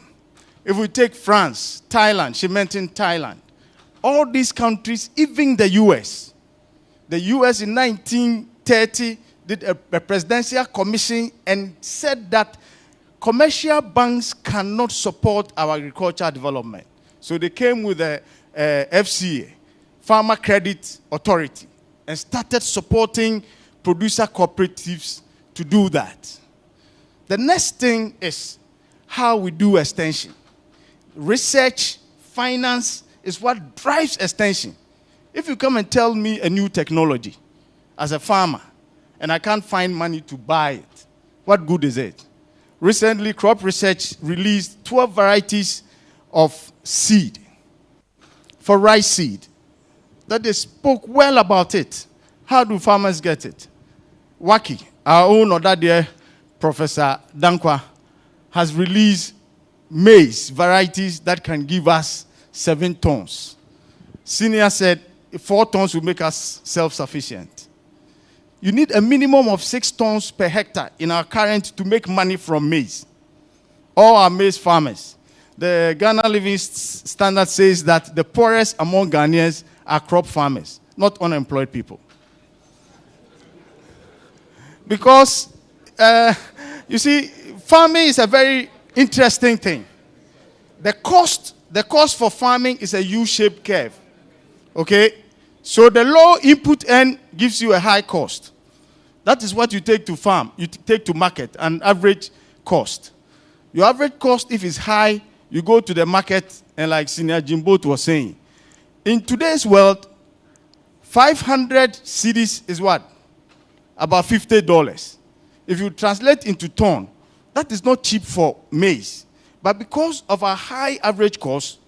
If we take France, Thailand, she mentioned Thailand, all these countries, even the US in 1930 did a presidential commission and said that commercial banks cannot support our agricultural development. So they came with a FCA, Farmer Credit Authority, and started supporting producer cooperatives to do that. The next thing is how we do extension. Research, finance is what drives extension. If you come and tell me a new technology as a farmer and I can't find money to buy it, what good is it? Recently, Crop Research released 12 varieties of seed for rice seed that they spoke well about it. How do farmers get it? Waki, our own Ɔdadeɛ, Professor Dankwa, has released maize varieties that can give us 7 tons. Senior said 4 tons will make us self-sufficient. You need a minimum of 6 tons per hectare in our current to make money from maize. All our maize farmers. The Ghana Living Standard says that the poorest among Ghanaians are crop farmers, not unemployed people. Because, you see, farming is a very interesting thing. The cost for farming is a U-shaped curve. Okay? So the low input end gives you a high cost. That is what you take to farm. You take to market, an average cost. Your average cost, if it's high, you go to the market, and like Senior Jimbo was saying, in today's world, 500 cedis is what? About $50. If you translate into ton, that is not cheap for maize. But because of our high average cost,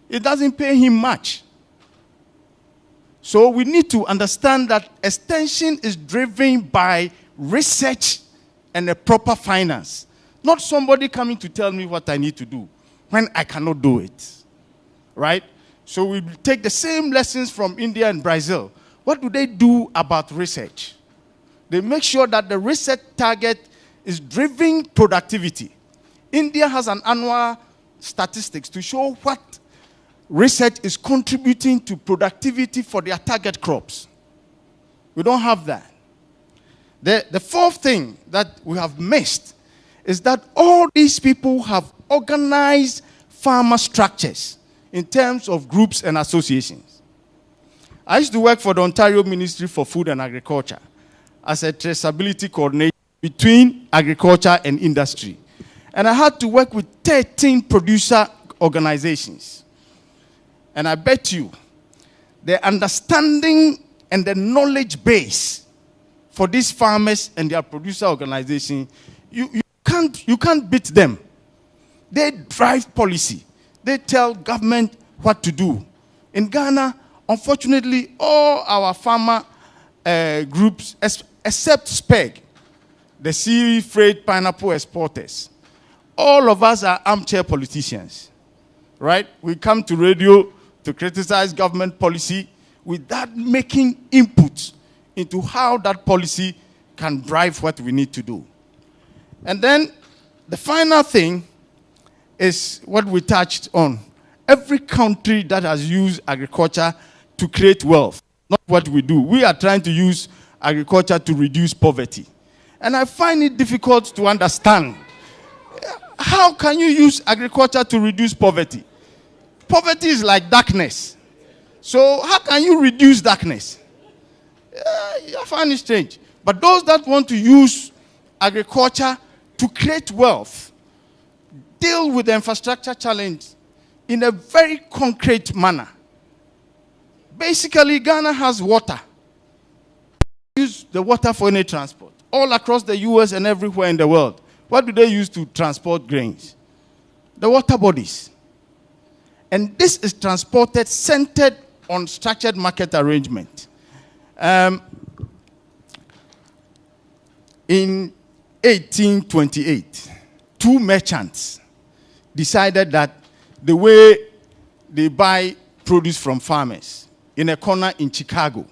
it doesn't pay him much. So we need to understand that extension is driven by research and a proper finance. Not somebody coming to tell me what I need to do when I cannot do it. Right? So we take the same lessons from India and Brazil. What do they do about research? They make sure that the research target is driving productivity. India has an annual statistics to show what research is contributing to productivity for their target crops. We don't have that. The fourth thing that we have missed is that all these people have organized farmer structures in terms of groups and associations. I used to work for the Ontario Ministry for Food and Agriculture as a traceability coordinator between agriculture and industry. And I had to work with 13 producer organizations. And I bet you the understanding and the knowledge base for these farmers and their producer organization, you can't beat them. They drive policy. They tell government what to do. In Ghana, unfortunately, all our farmer groups, except SPEG, the Sea Freight Pineapple Exporters, all of us are armchair politicians, right? We come to radio to criticize government policy without making input into how that policy can drive what we need to do. And then the final thing is what we touched on. Every country that has used agriculture to create wealth, not what we do. We are trying to use agriculture to reduce poverty. And I find it difficult to understand. How can you use agriculture to reduce poverty? Poverty is like darkness. So how can you reduce darkness? I find it strange. But those that want to use agriculture to create wealth deal with the infrastructure challenge in a very concrete manner. Basically, Ghana has water. Use the water for any transport. All across the US and everywhere in the world. What do they use to transport grains? The water bodies. And this is transported centered on structured market arrangement. In 1828, two merchants decided that the way they buy produce from farmers in a corner in Chicago,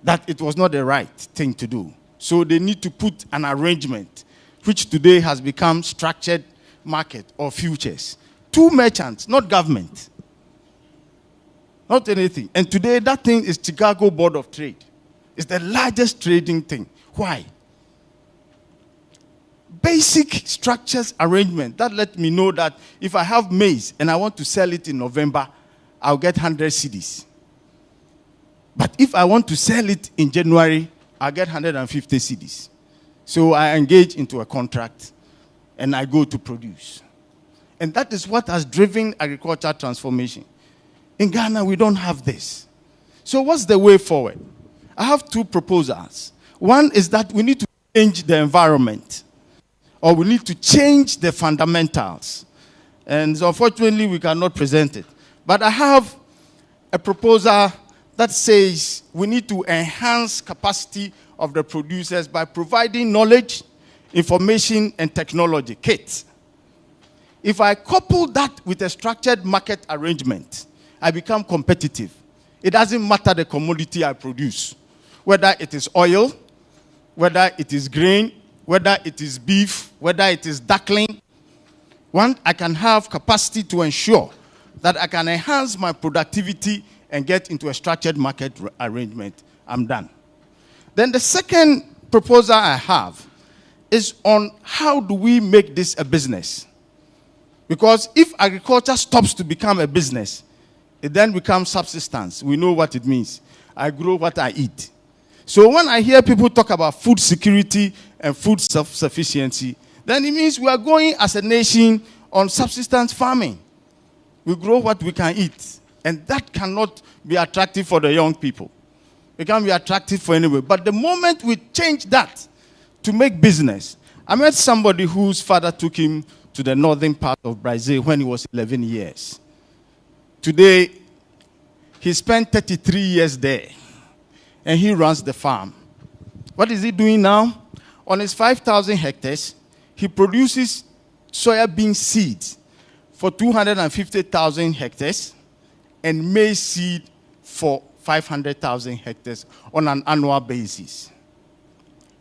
that it was not the right thing to do. So they need to put an arrangement, which today has become structured market or futures. Two merchants, not government. Not anything. And today that thing is Chicago Board of Trade. It's the largest trading thing. Why? Basic structures arrangement that let me know that if I have maize and I want to sell it in November, I'll get 100 cedis. But if I want to sell it in January, I'll get 150 cedis. So I engage into a contract and I go to produce. And that is what has driven agriculture transformation. In Ghana, we don't have this. So what's the way forward? I have two proposals. One is that we need to change the environment, or we need to change the fundamentals. And so unfortunately, we cannot present it. But I have a proposal that says we need to enhance capacity of the producers by providing knowledge, information, and technology kits. If I couple that with a structured market arrangement, I become competitive. It doesn't matter the commodity I produce, whether it is oil, whether it is grain, whether it is beef, whether it is duckling. One, I can have capacity to ensure that I can enhance my productivity and get into a structured market arrangement. I'm done. Then the second proposal I have is on how do we make this a business? Because if agriculture stops to become a business, it then becomes subsistence. We know what it means. I grow what I eat. So when I hear people talk about food security and food self-sufficiency, then it means we are going as a nation on subsistence farming. We grow what we can eat. And that cannot be attractive for the young people. It can't be attractive for anyone. But the moment we change that to make business, I met somebody whose father took him to the northern part of Brazil when he was 11 years. Today, he spent 33 years there, and he runs the farm. What is he doing now? On his 5,000 hectares, he produces soybean seeds for 250,000 hectares and maize seed for 500,000 hectares on an annual basis.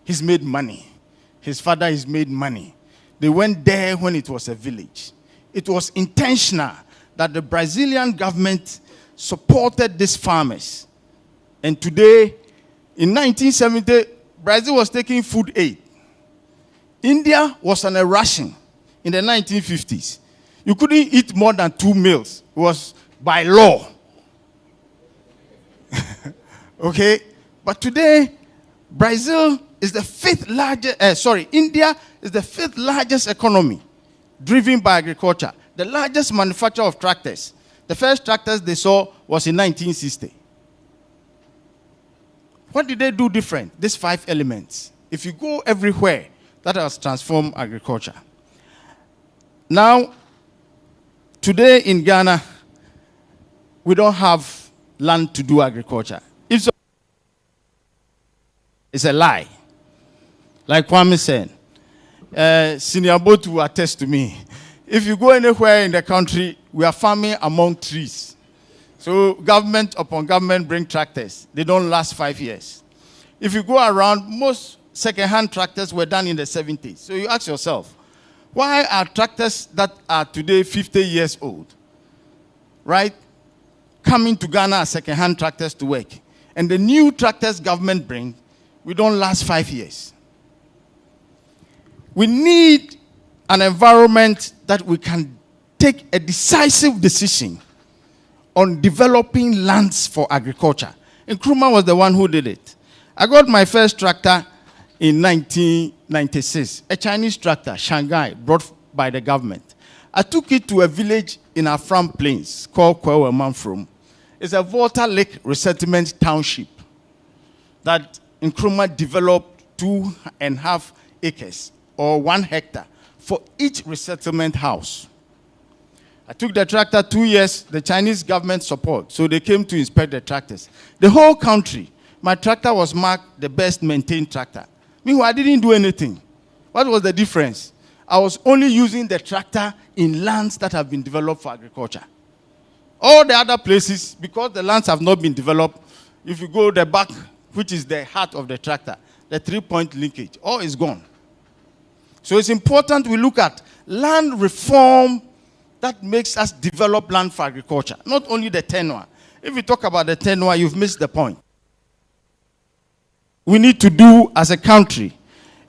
He's made money. His father has made money. They went there when it was a village. It was intentional that the Brazilian government supported these farmers. And today, in 1970, Brazil was taking food aid. India was on a ration in the 1950s. You couldn't eat more than 2 meals. It was by law. Okay? But today, Brazil is the fifth largest, India is the fifth largest economy driven by agriculture. The largest manufacturer of tractors. The first tractors they saw was in 1960. What did they do different? These 5 elements. If you go everywhere, that has transformed agriculture. Now, today in Ghana, we don't have land to do agriculture. If so, it's a lie. Like Kwame said, Senior Botu will attest to me. If you go anywhere in the country, we are farming among trees. So government upon government bring tractors. They don't last 5 years. If you go around, most second-hand tractors were done in the 70s. So you ask yourself, why are tractors that are today 50 years old, right, coming to Ghana as second-hand tractors to work? And the new tractors government bring, we don't last 5 years. We need an environment that we can take a decisive decision on developing lands for agriculture. Nkrumah was the one who did it. I got my first tractor in 1996, a Chinese tractor, Shanghai, brought by the government. I took it to a village in Afram Plains called Kwewe Manfrom. It's a Volta Lake resettlement township that Nkrumah developed 2.5 acres or 1 hectare for each resettlement house. I took the tractor 2 years, the Chinese government support, so they came to inspect the tractors. The whole country, my tractor was marked the best maintained tractor. Meanwhile, I didn't do anything. What was the difference? I was only using the tractor in lands that have been developed for agriculture. All the other places, because the lands have not been developed, if you go the back, which is the heart of the tractor, the 3-point linkage, all is gone. So it's important we look at land reform that makes us develop land for agriculture, not only the tenure. If you talk about the tenure, you've missed the point. We need to do as a country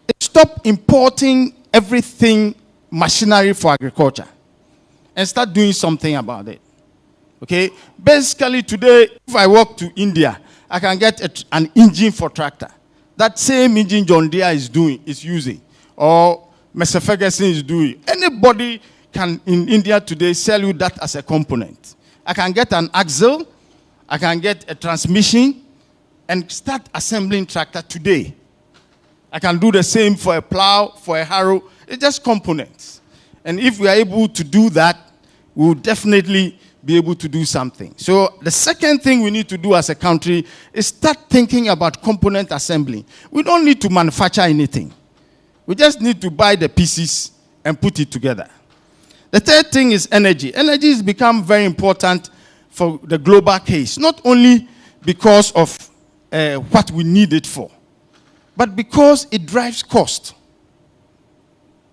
is stop importing everything machinery for agriculture and start doing something about it. Okay? Basically, today, if I walk to India, I can get an engine for tractor. That same engine John Deere is using, or Mr. Ferguson is doing. Anybody can in India today sell you that as a component. I can get an axle, I can get a transmission, and start assembling tractor today. I can do the same for a plow, for a harrow. It's just components. And if we are able to do that, we will definitely be able to do something. So the second thing we need to do as a country is start thinking about component assembly. We don't need to manufacture anything. We just need to buy the pieces and put it together. The third thing is energy. Energy has become very important for the global case, not only because of what we need it for, but because it drives cost.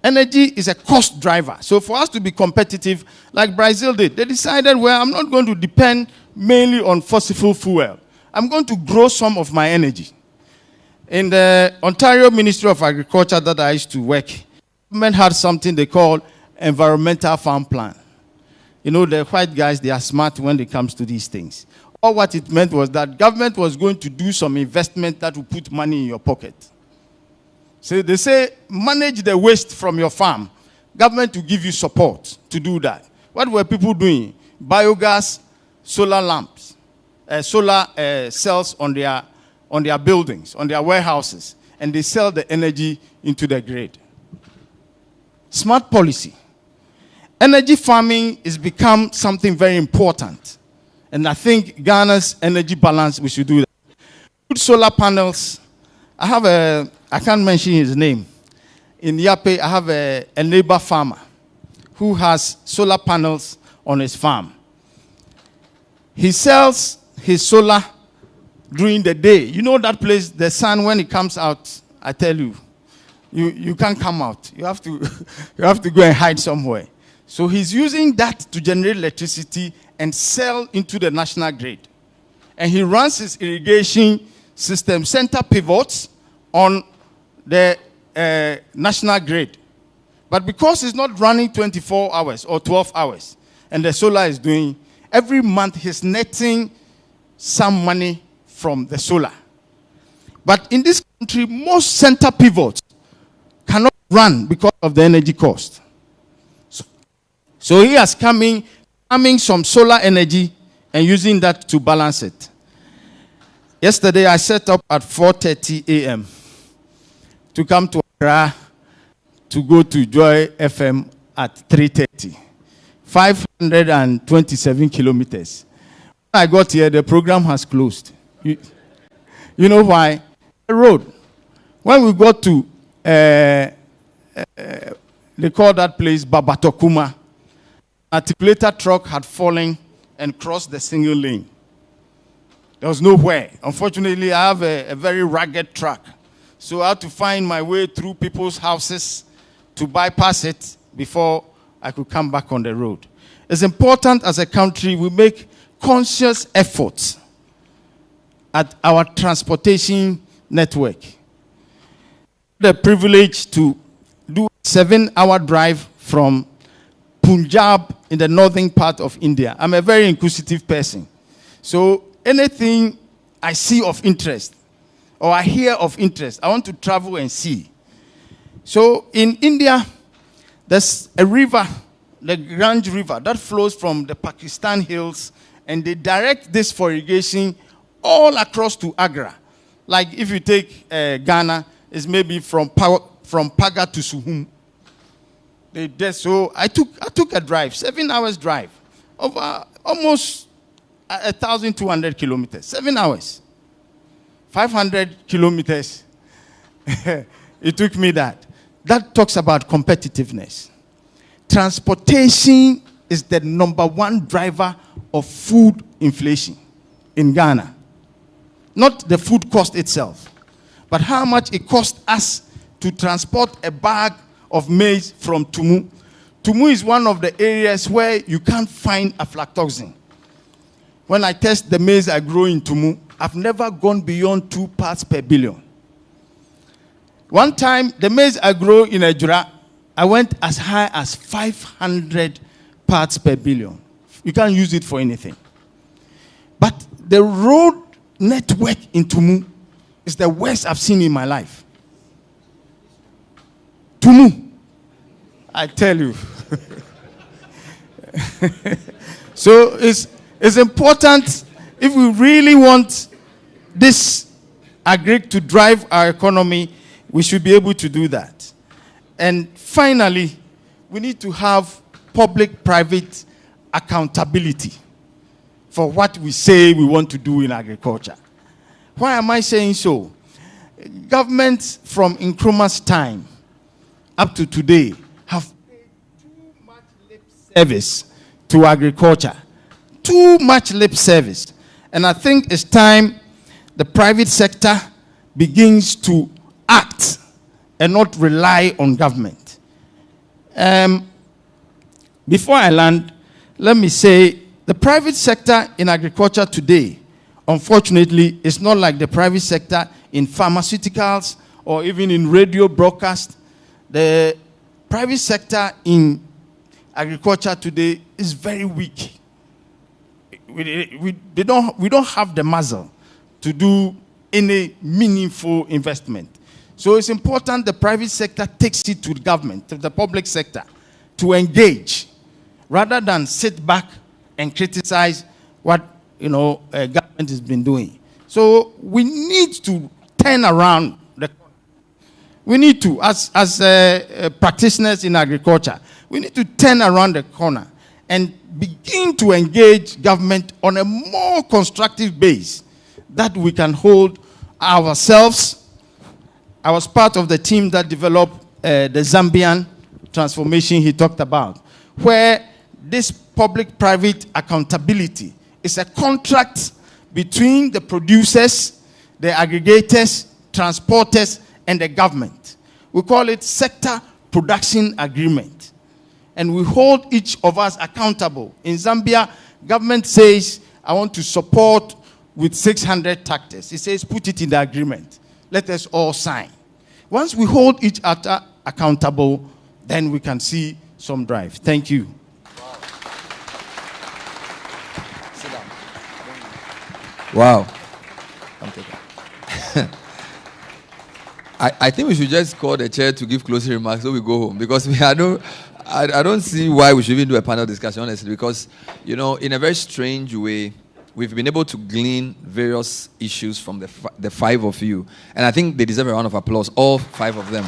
Energy is a cost driver. So for us to be competitive, like Brazil did, they decided, well, I'm not going to depend mainly on fossil fuel. I'm going to grow some of my energy. In the Ontario Ministry of Agriculture that I used to work, government had something they call environmental farm plan. You know, the white guys, they are smart when it comes to these things. All what it meant was that government was going to do some investment that will put money in your pocket. So they say, manage the waste from your farm. Government will give you support to do that. What were people doing? Biogas, solar lamps, solar cells on their buildings, on their warehouses, and they sell the energy into the grid. Smart policy. Energy farming has become something very important. And I think Ghana's energy balance, we should do that. Put solar panels. I can't mention his name. In Yape, I have a neighbor farmer who has solar panels on his farm. He sells his solar during the day. You know that place, the sun, when it comes out, I tell you, you can't come out. You have to go and hide somewhere. So he's using that to generate electricity and sell into the national grid. And he runs his irrigation system center pivots on the national grid. But because it's not running 24 hours or 12 hours, and the solar is doing, every month he's netting some money from the solar. But in this country, most center pivots cannot run because of the energy cost. So he has coming some solar energy and using that to balance it. Yesterday, I set up at 4:30 a.m. to come to Accra to go to Joy FM at 3:30. 527 kilometers. When I got here, the program has closed. You know why? The road. When we got to, they call that place Babatokuma, articulator truck had fallen and crossed the single lane. There was nowhere. Unfortunately, I have a very rugged track. So I had to find my way through people's houses to bypass it before I could come back on the road. It's important as a country we make conscious efforts at our transportation network. The privilege to do a 7-hour drive from Punjab in the northern part of India. I'm a very inquisitive person. So anything I see of interest or I hear of interest, I want to travel and see. So in India, there's a river, the Ganj River, that flows from the Pakistan hills, and they direct this for irrigation all across to Agra. Like if you take Ghana, it's maybe from Paga to Suhum. So I took a drive, 7 hours drive, over almost 1,200 kilometers, 7 hours, 500 kilometers. It took me that. That talks about competitiveness. Transportation is the #1 driver of food inflation in Ghana. Not the food cost itself, but how much it costs us to transport a bag of maize from Tumu. Tumu is one of the areas where you can't find aflatoxin. When I test the maize I grow in Tumu, I've never gone beyond 2 parts per billion. One time, the maize I grow in Ejura, I went as high as 500 parts per billion. You can't use it for anything. But the road network in Tumu is the worst I've seen in my life. Tumu, I tell you. So it's important, if we really want this agri to drive our economy, we should be able to do that. And finally, we need to have public-private accountability for what we say we want to do in agriculture. Why am I saying so? Governments from Nkrumah's time up to today have paid too much lip service to agriculture. Too much lip service. And I think it's time the private sector begins to act and not rely on government. Before I land, let me say the private sector in agriculture today, unfortunately, is not like the private sector in pharmaceuticals or even in radio broadcast. The private sector in agriculture today is very weak. We don't have the muscle to do any meaningful investment. So it's important the private sector takes it to the government, to the public sector, to engage, rather than sit back and criticize what government has been doing. So we need to turn around the corner. We need to, as practitioners in agriculture, we need to turn around the corner and begin to engage government on a more constructive base that we can hold ourselves. I was part of the team that developed the Zambian transformation he talked about, where this public-private accountability is a contract between the producers, the aggregators, transporters, and the government. We call it sector production agreement. And we hold each of us accountable. In Zambia, government says, I want to support with 600 tractors. It says, put it in the agreement. Let us all sign. Once we hold each other accountable, then we can see some drive. Thank you. Wow. I think we should just call the chair to give closing remarks so we go home, because I don't see why we should even do a panel discussion, honestly, because, in a very strange way, we've been able to glean various issues from the five of you. And I think they deserve a round of applause, all five of them,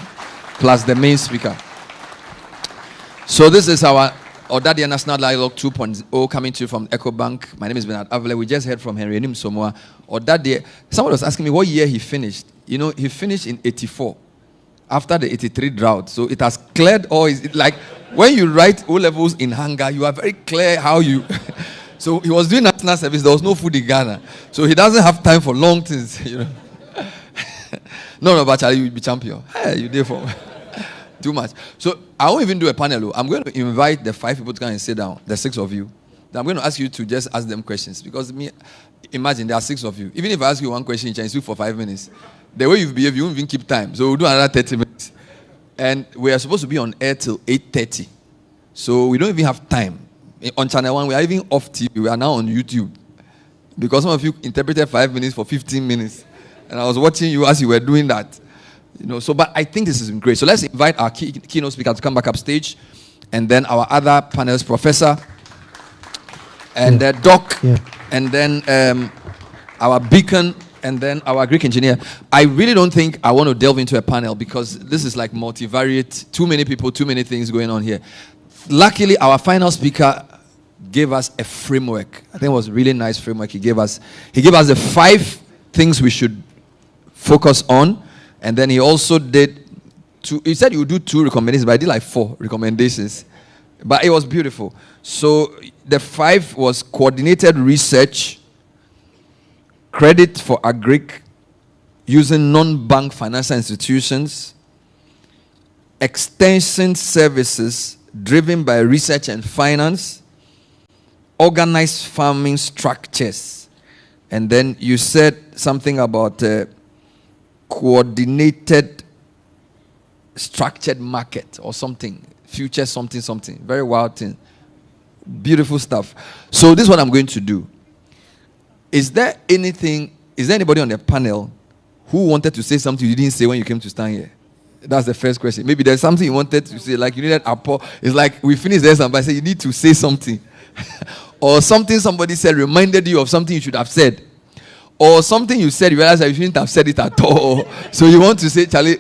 plus the main speaker. So this is our Ɔdadeɛ National Dialogue 2.0 coming to you from EcoBank. My name is Bernard Avile. We just heard from Henry Enim Somoa. Ɔdadeɛ, someone was asking me what year he finished. You know, he finished in 84, after the 83 drought. So it has cleared all his, like, when you write O-levels in hunger, you are very clear how you... So he was doing national service. There was no food in Ghana. So he doesn't have time for long things, you know. No, but Charlie, you'll be champion. Hey, you did for too much. So I won't even do a panel. I'm going to invite the five people to come and sit down, the six of you. Then I'm going to ask you to just ask them questions. Because imagine there are six of you. Even if I ask you one question, you can speak for 5 minutes. The way you behave, you won't even keep time. So we'll do another 30 minutes. And we are supposed to be on air till 8:30. So we don't even have time. On ChannelOne, we are even off TV. We are now on YouTube. Because some of you interpreted 5 minutes for 15 minutes. And I was watching you as you were doing that. You know, so, but I think this is great. So let's invite our keynote speaker to come back up stage. And then our other panelists, Professor, and Doc, and then our beacon, and then our Greek engineer. I really don't think I want to delve into a panel because this is like multivariate, too many people, too many things going on here. Luckily, our final speaker gave us a framework. I think it was a really nice framework he gave us. He gave us the 5 things we should focus on. And then he also did 2. He said he would do 2 recommendations, but I did like 4 recommendations. But it was beautiful. So the 5 was coordinated research, credit for agric, using non-bank financial institutions, extension services driven by research and finance, organized farming structures. And then you said something about coordinated structured market or something, future something, very wild thing. Beautiful stuff. So this is what I'm going to do. Is there anybody on the panel who wanted to say something you didn't say when you came to stand here? That's the first question. Maybe there's something you wanted to say, like you needed a pause. It's like we finished there, somebody said you need to say something. Or something somebody said reminded you of something you should have said. Or something you said, you realize that you shouldn't have said it at all. So you want to say, Charlie,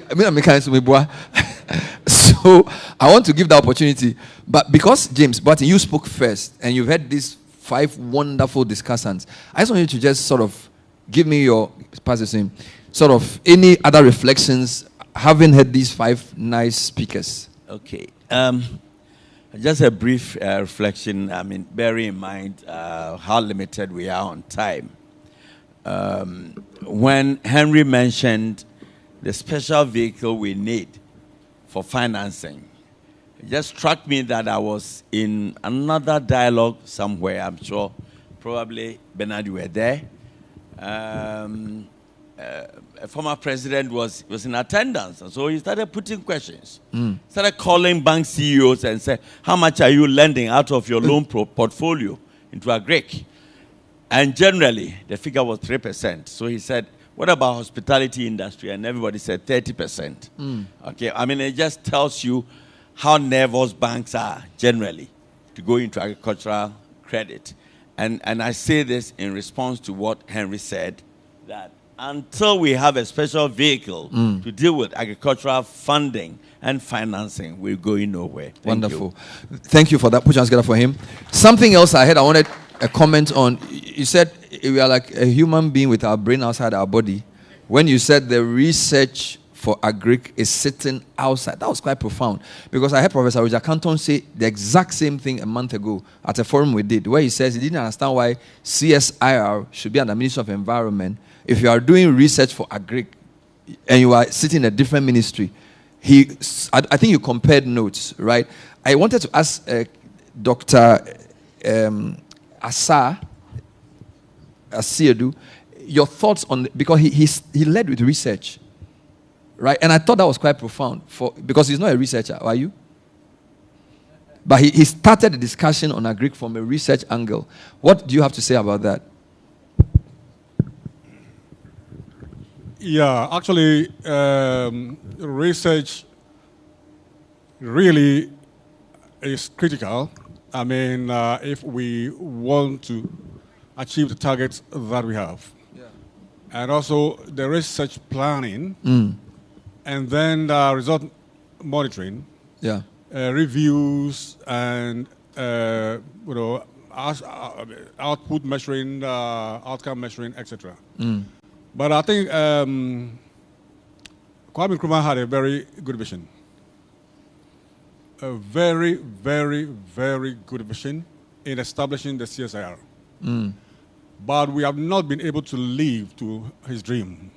so I want to give the opportunity. But because, James Barton, you spoke first, and you've had these 5 wonderful discussants, I just want you to just sort of give me your, pass the same, sort of any other reflections having heard these 5 nice speakers. Okay. Just a brief reflection. I mean, bearing in mind how limited we are on time. When Henry mentioned the special vehicle we need for financing, it just struck me that I was in another dialogue somewhere. I'm sure probably Bernard, you were there. A former president was in attendance, and so he started putting questions. Started calling bank CEOs and said, how much are you lending out of your loan portfolio into a Greek? And generally, the figure was 3%. So he said, what about hospitality industry? And everybody said 30%. Okay, I mean, it just tells you how nervous banks are generally to go into agricultural credit. And I say this in response to what Henry said, that until we have a special vehicle to deal with agricultural funding and financing, we're going nowhere. Wonderful. Thank you for that. Put your hands together for him. Something else I heard, I wanted a comment on. You said we are like a human being with our brain outside our body. When you said the research for agric is sitting outside, that was quite profound. Because I heard Professor Roger Canton say the exact same thing a month ago at a forum we did, where he says he didn't understand why CSIR should be under the Ministry of Environment. If you are doing research for agric and you are sitting in a different ministry, I think you compared notes, right? I wanted to ask Dr. Asiedu your thoughts on, because he led with research, right? And I thought that was quite profound because he's not a researcher, are you? But he started the discussion on agric from a research angle. What do you have to say about that? Yeah, actually, research really is critical. I mean, if we want to achieve the targets that we have. Yeah. And also the research planning, and then the result monitoring, Yeah. Reviews, and output measuring, outcome measuring, etc. But I think Kwame Nkrumah had a very good vision. A very, very, very good vision in establishing the CSIR. But we have not been able to live to his dream.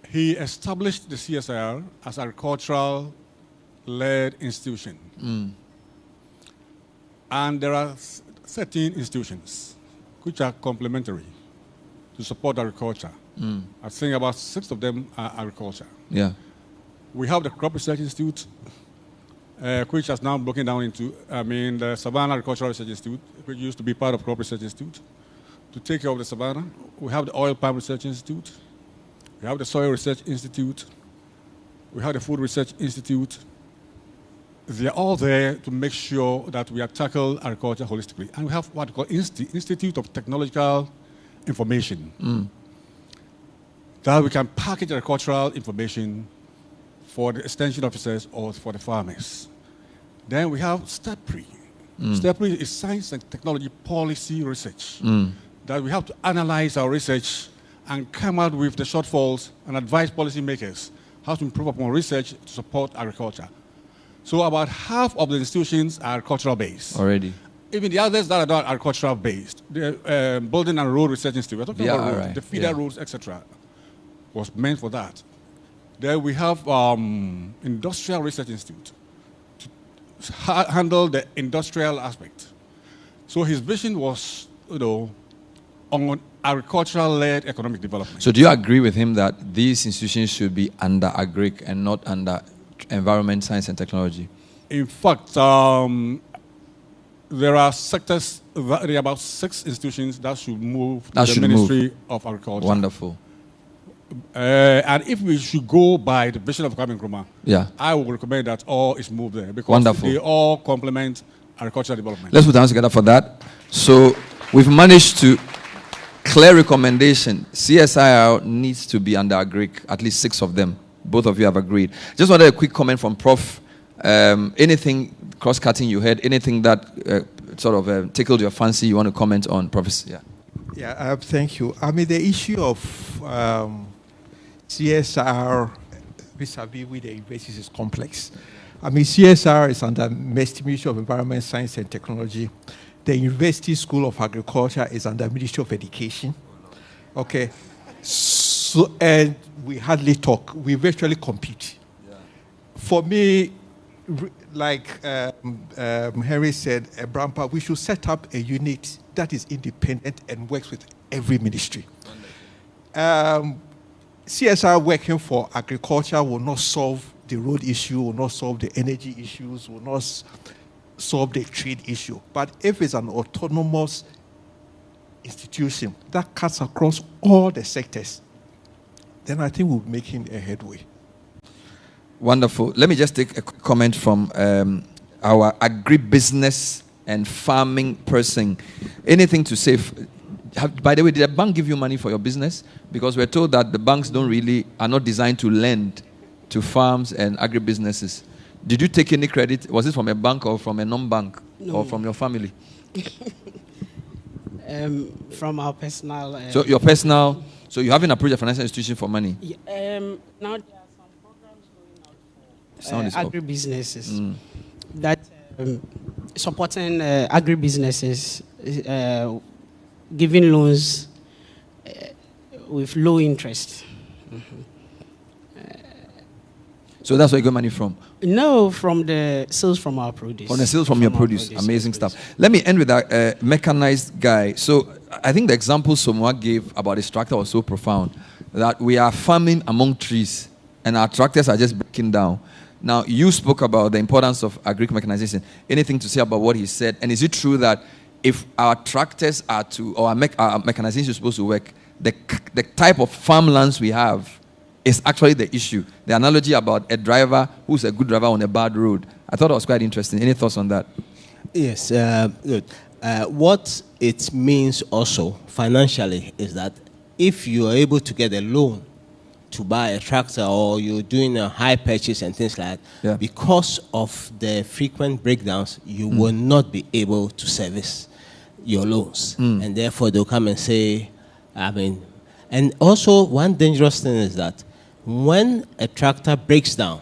He established the CSIR as agricultural-led institution. And there are 13 institutions which are complementary to support agriculture. I think about 6 of them are agriculture. Yeah. We have the Crop Research Institute, which has now broken down into, the Savannah Agricultural Research Institute, which used to be part of Crop Research Institute, to take care of the Savannah. We have the Oil Palm Research Institute. We have the Soil Research Institute. We have the Food Research Institute. They're all there to make sure that we have tackled agriculture holistically. And we have what we call Institute of Technological Information, that we can package agricultural information for the extension officers or for the farmers. Then we have STEPRI. STEPRI is Science and Technology Policy Research, that we have to analyze our research and come out with the shortfalls and advise policymakers how to improve upon research to support agriculture. So about half of the institutions are agricultural-based. Already. Even the others that are not agricultural-based, the Building and Road Research Institute, we're talking about roads, the feeder roads, etc., was meant for that. Then we have Industrial Research Institute to handle the industrial aspect. So his vision was, on agricultural-led economic development. So do you agree with him that these institutions should be under agric and not under environment, science, and technology? In fact, there are sectors, there are about 6 institutions that should move to the Ministry of Agriculture. Wonderful. And if we should go by the vision of Kwame Nkrumah, I would recommend that all is moved there, because they all complement agricultural development. Let's put our hands together for that. So we've managed to clear recommendation. CSIR needs to be under agric, at least 6 of them. Both of you have agreed. Just wanted a quick comment from Prof. Anything cross-cutting you heard, anything that tickled your fancy you want to comment on, Professor? Thank you. The issue of CSR vis-a-vis with the universities is complex. CSR is under Ministry of Environment, Science and Technology. The University School of Agriculture is under Ministry of Education. Okay. So, and we hardly talk. We virtually compete. For me, like Henry said, Brampa, we should set up a unit that is independent and works with every ministry. CSR working for agriculture will not solve the road issue, will not solve the energy issues, will not solve the trade issue. But if it's an autonomous institution that cuts across all the sectors, then I think we're making a headway. Wonderful. Let me just take a quick comment from our agribusiness and farming person. Anything to say? By the way, did the bank give you money for your business? Because we're told that the banks are not designed to lend to farms and agribusinesses. Did you take any credit? Was it from a bank or from a non-bank? No. Or from your family? From our personal... so your personal... So you haven't approached a financial institution for money? Now there are some programs going out for agribusinesses that supporting agribusinesses, giving loans with low interest. So that's where you got money from? No, from the sales from our produce. From the sales from your produce. Amazing stuff. Let me end with that mechanized guy. So I think the example Somoa gave about his tractor was so profound, that we are farming among trees and our tractors are just breaking down. Now, you spoke about the importance of agric mechanization. Anything to say about what he said? And is it true that if our tractors are or our mechanization is supposed to work, the type of farmlands we have is actually the issue? The analogy about a driver who's a good driver on a bad road. I thought it was quite interesting. Any thoughts on that? Yes, good. What it means also financially is that if you are able to get a loan to buy a tractor, or you're doing a high purchase and things like that, because of the frequent breakdowns, you will not be able to service your loans. And therefore, they'll come and say, and also one dangerous thing is that when a tractor breaks down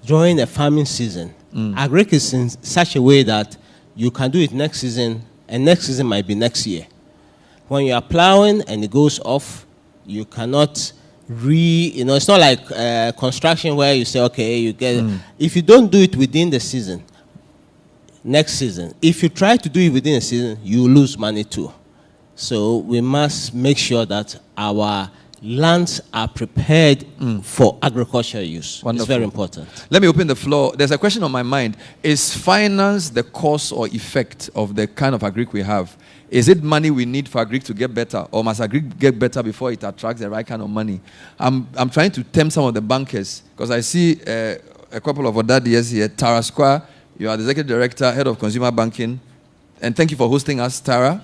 during a farming season, agric is in such a way that you can do it next season, and next season might be next year. When you are plowing and it goes off, you cannot it's not like construction where you say, okay, you get if you don't do it within the season, next season, if you try to do it within a season, you lose money too. So we must make sure that our lands are prepared for agricultural use. Wonderful. It's very important. Let me open the floor. There's a question on my mind. Is finance the cause or effect of the kind of agric we have? Is it money we need for agric to get better, or must agric get better before it attracts the right kind of money? I'm trying to tempt some of the bankers, because I see a couple of Ɔdadeɛs here. Tara Square, you are the executive director, head of consumer banking, and thank you for hosting us, Tara.